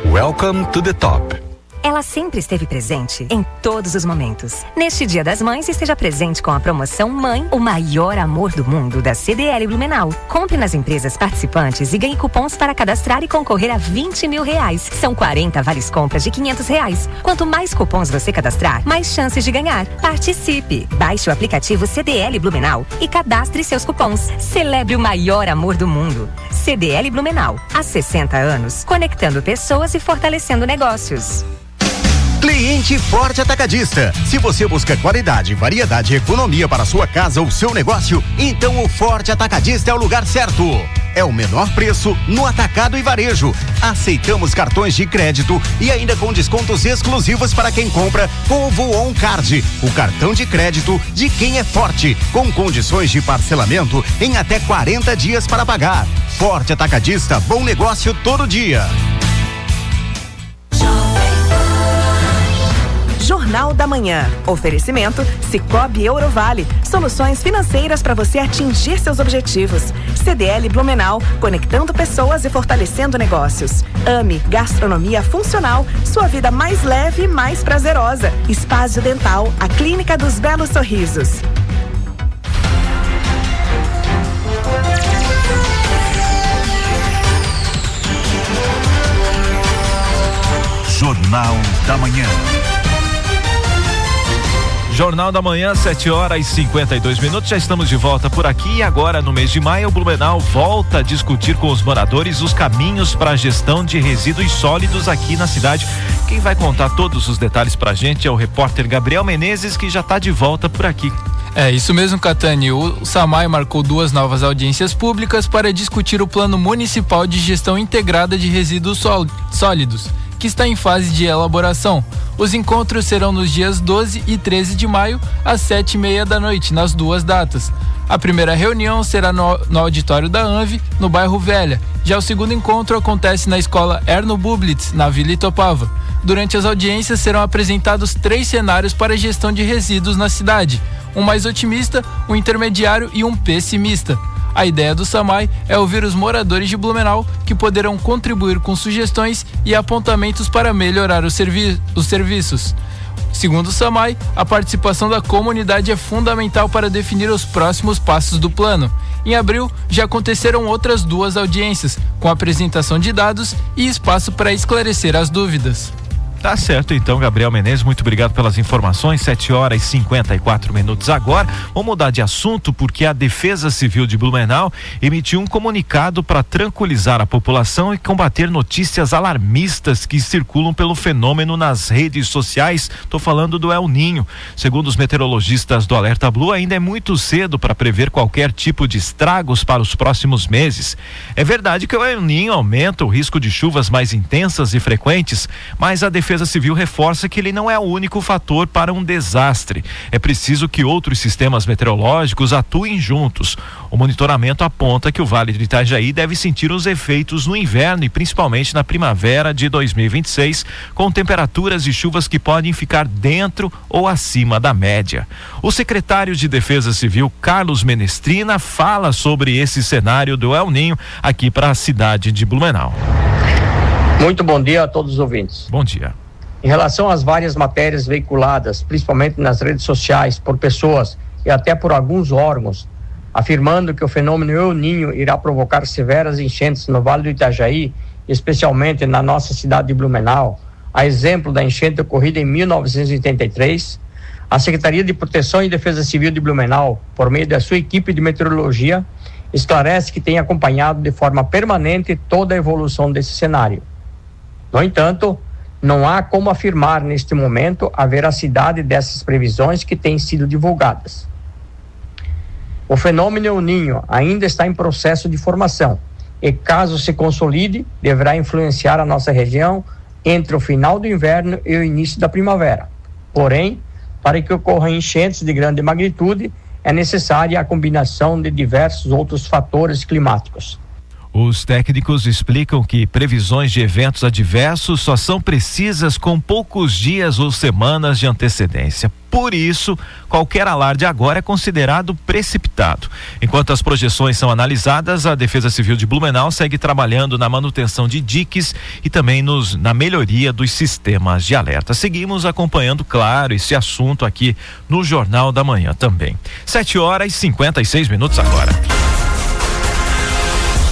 Welcome to the top. Ela sempre esteve presente em todos os momentos. Neste Dia das Mães, esteja presente com a promoção Mãe, o maior amor do mundo da CDL Blumenau. Compre nas empresas participantes e ganhe cupons para cadastrar e concorrer a R$20 mil. São 40 vales compras de R$500. Quanto mais cupons você cadastrar, mais chances de ganhar. Participe! Baixe o aplicativo CDL Blumenau e cadastre seus cupons. Celebre o maior amor do mundo. CDL Blumenau. Há 60 anos, conectando pessoas e fortalecendo negócios. Cliente Forte Atacadista. Se você busca qualidade, variedade e economia para sua casa ou seu negócio, então o Forte Atacadista é o lugar certo. É o menor preço no atacado e varejo. Aceitamos cartões de crédito e ainda com descontos exclusivos para quem compra com o Voon Card, o cartão de crédito de quem é forte, com condições de parcelamento em até 40 dias para pagar. Forte Atacadista, bom negócio todo dia. Jornal da Manhã. Oferecimento Cicobi Eurovale. Soluções financeiras para você atingir seus objetivos. CDL Blumenau. Conectando pessoas e fortalecendo negócios. AME Gastronomia Funcional. Sua vida mais leve e mais prazerosa. Espásio Dental. A Clínica dos Belos Sorrisos. Jornal da Manhã. Jornal da Manhã, 7h52. Já estamos de volta por aqui e agora no mês de maio o Blumenau volta a discutir com os moradores os caminhos para a gestão de resíduos sólidos aqui na cidade. Quem vai contar todos os detalhes pra gente é o repórter Gabriel Menezes, que já está de volta por aqui. É isso mesmo, Catani. O SAMAI marcou 2 novas audiências públicas para discutir o Plano Municipal de Gestão Integrada de Resíduos Sólidos, que está em fase de elaboração. Os encontros serão nos dias 12 e 13 de maio, às 7h30 da noite, nas 2 datas. A primeira reunião será no auditório da ANVI, no bairro Velha. Já o segundo encontro acontece na escola Erno Bublitz, na Vila Itopava. Durante as audiências serão apresentados 3 cenários para a gestão de resíduos na cidade: um mais otimista, um intermediário e um pessimista. A ideia do SAMAI é ouvir os moradores de Blumenau, que poderão contribuir com sugestões e apontamentos para melhorar os serviços. Segundo o SAMAI, a participação da comunidade é fundamental para definir os próximos passos do plano. Em abril, já aconteceram outras 2 audiências, com apresentação de dados e espaço para esclarecer as dúvidas. Tá certo, então, Gabriel Menezes, muito obrigado pelas informações. 7h54 agora. Vamos mudar de assunto porque a Defesa Civil de Blumenau emitiu um comunicado para tranquilizar a população e combater notícias alarmistas que circulam pelo fenômeno nas redes sociais. Tô falando do El Ninho. Segundo os meteorologistas do Alerta Blue, ainda é muito cedo para prever qualquer tipo de estragos para os próximos meses. É verdade que o El Ninho aumenta o risco de chuvas mais intensas e frequentes, mas a Defesa Defesa Civil reforça que ele não é o único fator para um desastre. É preciso que outros sistemas meteorológicos atuem juntos. O monitoramento aponta que o Vale do Itajaí deve sentir os efeitos no inverno e principalmente na primavera de 2026, com temperaturas e chuvas que podem ficar dentro ou acima da média. O secretário de Defesa Civil, Carlos Menestrina, fala sobre esse cenário do El Ninho aqui para a cidade de Blumenau. Muito bom dia a todos os ouvintes. Bom dia. Em relação às várias matérias veiculadas, principalmente nas redes sociais, por pessoas e até por alguns órgãos, afirmando que o fenômeno El Ninho irá provocar severas enchentes no Vale do Itajaí, especialmente na nossa cidade de Blumenau, a exemplo da enchente ocorrida em 1983, a Secretaria de Proteção e Defesa Civil de Blumenau, por meio da sua equipe de meteorologia, esclarece que tem acompanhado de forma permanente toda a evolução desse cenário. No entanto, não há como afirmar neste momento a veracidade dessas previsões que têm sido divulgadas. O fenômeno El Ninho ainda está em processo de formação e, caso se consolide, deverá influenciar a nossa região entre o final do inverno e o início da primavera. Porém, para que ocorram enchentes de grande magnitude, é necessária a combinação de diversos outros fatores climáticos. Os técnicos explicam que previsões de eventos adversos só são precisas com poucos dias ou semanas de antecedência. Por isso, qualquer alarde agora é considerado precipitado. Enquanto as projeções são analisadas, a Defesa Civil de Blumenau segue trabalhando na manutenção de diques e também na melhoria dos sistemas de alerta. Seguimos acompanhando, claro, esse assunto aqui no Jornal da Manhã também. 7h56 agora.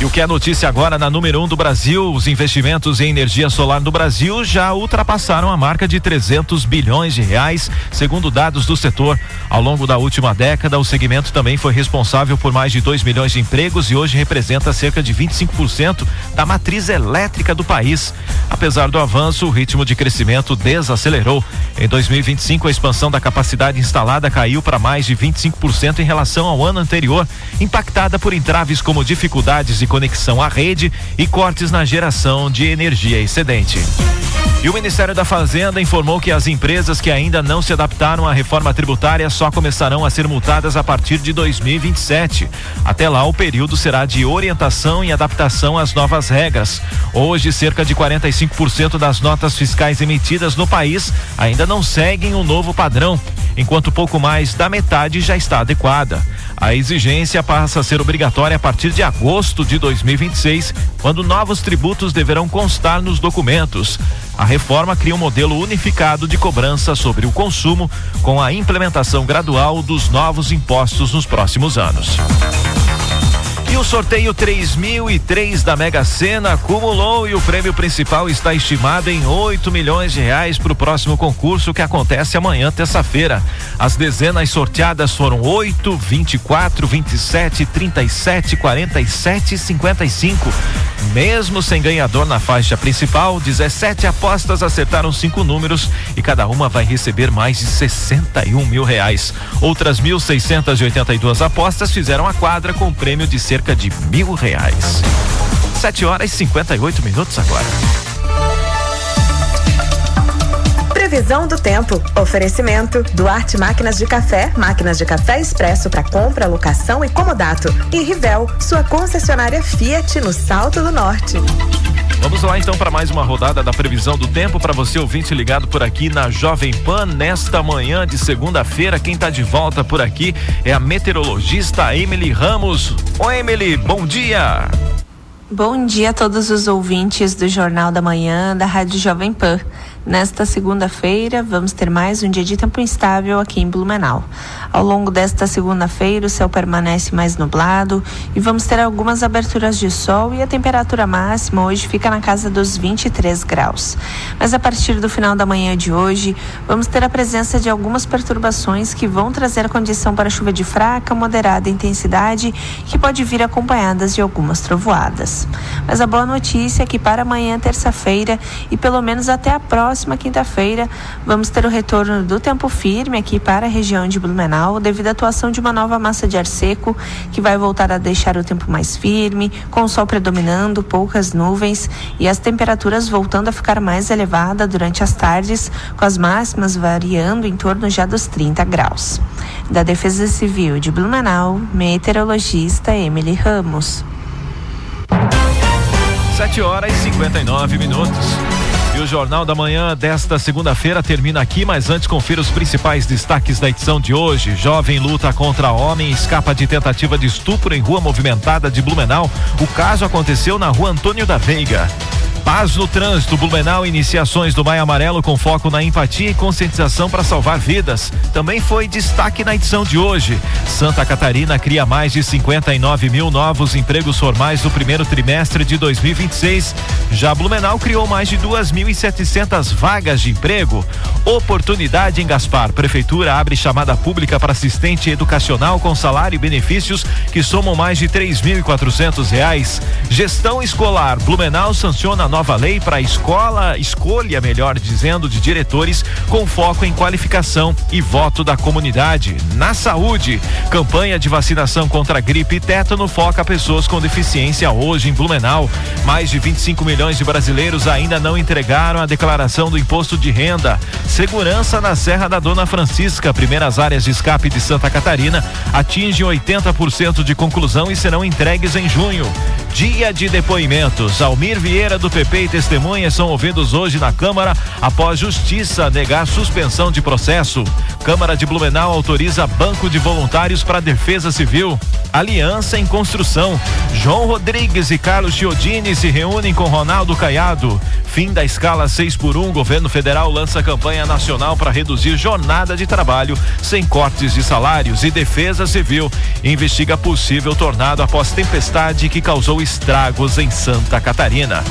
E o que é notícia agora na número 1 do Brasil, os investimentos em energia solar no Brasil já ultrapassaram a marca de 300 bilhões de reais, segundo dados do setor. Ao longo da última década, o segmento também foi responsável por mais de 2 milhões de empregos e hoje representa cerca de 25% da matriz elétrica do país. Apesar do avanço, o ritmo de crescimento desacelerou. Em 2025, a expansão da capacidade instalada caiu para mais de 25% em relação ao ano anterior, impactada por entraves como dificuldades de conexão à rede e cortes na geração de energia excedente. E o Ministério da Fazenda informou que as empresas que ainda não se adaptaram à reforma tributária só começarão a ser multadas a partir de 2027. Até lá, o período será de orientação e adaptação às novas regras. Hoje, cerca de 45% das notas fiscais emitidas no país ainda não seguem o novo padrão, enquanto pouco mais da metade já está adequada. A exigência passa a ser obrigatória a partir de agosto de 2026, quando novos tributos deverão constar nos documentos. A reforma cria um modelo unificado de cobrança sobre o consumo, com a implementação gradual dos novos impostos nos próximos anos. E o sorteio 3003 da Mega Sena acumulou e o prêmio principal está estimado em 8 milhões de reais para o próximo concurso que acontece amanhã, terça-feira. As dezenas sorteadas foram 8, 24, 27, 37, 47 e 55. Mesmo sem ganhador na faixa principal, 17 apostas acertaram 5 números e cada uma vai receber mais de 61 mil reais. Outras 1.682 apostas fizeram a quadra com prêmio de cerca de R$1.000. 7h58 agora. Previsão do tempo. Oferecimento Duarte Máquinas de Café Expresso para compra, locação e comodato. E Rivel, sua concessionária Fiat no Salto do Norte. Vamos lá então para mais uma rodada da previsão do tempo para você ouvinte ligado por aqui na Jovem Pan nesta manhã de segunda-feira. Quem está de volta por aqui é a meteorologista Emily Ramos. Oi, Emily, bom dia. Bom dia a todos os ouvintes do Jornal da Manhã da Rádio Jovem Pan. Nesta segunda-feira, vamos ter mais um dia de tempo instável aqui em Blumenau. Ao longo desta segunda-feira, o céu permanece mais nublado e vamos ter algumas aberturas de sol e a temperatura máxima hoje fica na casa dos 23 graus. Mas a partir do final da manhã de hoje, vamos ter a presença de algumas perturbações que vão trazer a condição para chuva de fraca, moderada intensidade, que pode vir acompanhadas de algumas trovoadas. Mas a boa notícia é que para amanhã, terça-feira, e pelo menos até a próxima próxima quinta-feira vamos ter o retorno do tempo firme aqui para a região de Blumenau, devido à atuação de uma nova massa de ar seco que vai voltar a deixar o tempo mais firme, com o sol predominando, poucas nuvens e as temperaturas voltando a ficar mais elevadas durante as tardes, com as máximas variando em torno já dos 30 graus. Da Defesa Civil de Blumenau, meteorologista Emily Ramos. 7h59. E o Jornal da Manhã desta segunda-feira termina aqui, mas antes confira os principais destaques da edição de hoje. Jovem luta contra homem e escapa de tentativa de estupro em rua movimentada de Blumenau. O caso aconteceu na rua Antônio da Veiga. Paz no trânsito. Blumenau inicia ações do Maio Amarelo com foco na empatia e conscientização para salvar vidas. Também foi destaque na edição de hoje. Santa Catarina cria mais de 59 mil novos empregos formais no primeiro trimestre de 2026. Já Blumenau criou mais de 2.700 vagas de emprego. Oportunidade em Gaspar. Prefeitura abre chamada pública para assistente educacional com salário e benefícios que somam mais de R$3.400. Gestão escolar. Blumenau sanciona nova lei para escolha, melhor dizendo, de diretores com foco em qualificação e voto da comunidade. Na saúde, campanha de vacinação contra gripe e tétano foca pessoas com deficiência hoje em Blumenau. Mais de 25 milhões de brasileiros ainda não entregaram a declaração do imposto de renda. Segurança na Serra da Dona Francisca. Primeiras áreas de escape de Santa Catarina atingem 80% de conclusão e serão entregues em junho. Dia de depoimentos. Almir Vieira do PP e testemunhas são ouvidos hoje na Câmara após Justiça negar suspensão de processo. Câmara de Blumenau autoriza banco de voluntários para a Defesa Civil. Aliança em construção. João Rodrigues e Carlos Chiodini se reúnem com Ronaldo Caiado. Fim da escala 6x1. Governo federal lança campanha nacional para reduzir jornada de trabalho sem cortes de salários. E Defesa Civil investiga possível tornado após tempestade que causou estragos em Santa Catarina.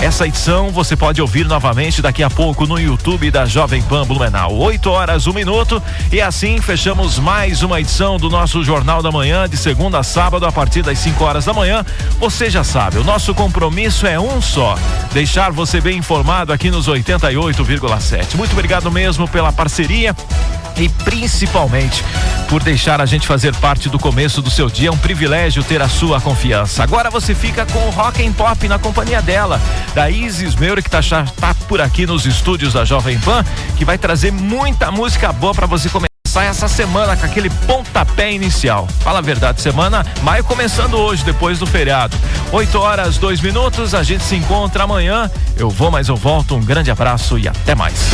Essa edição você pode ouvir novamente daqui a pouco no YouTube da Jovem Pan Blumenau. 8h01. E assim fechamos mais uma edição do nosso Jornal da Manhã, de segunda a sábado, a partir das 5h da manhã. Você já sabe, o nosso compromisso é um só: deixar você bem informado aqui nos 88,7. Muito obrigado mesmo pela parceria e principalmente por deixar a gente fazer parte do começo do seu dia. É um privilégio ter a sua confiança. Agora você fica com o Rock and Pop na companhia dela, da Isis Meura, que tá por aqui nos estúdios da Jovem Pan, que vai trazer muita música boa para você começar essa semana com aquele pontapé inicial. Fala a verdade, semana maio começando hoje, depois do feriado. 8h02. A gente se encontra amanhã. Eu vou, mas eu volto. Um grande abraço e até mais.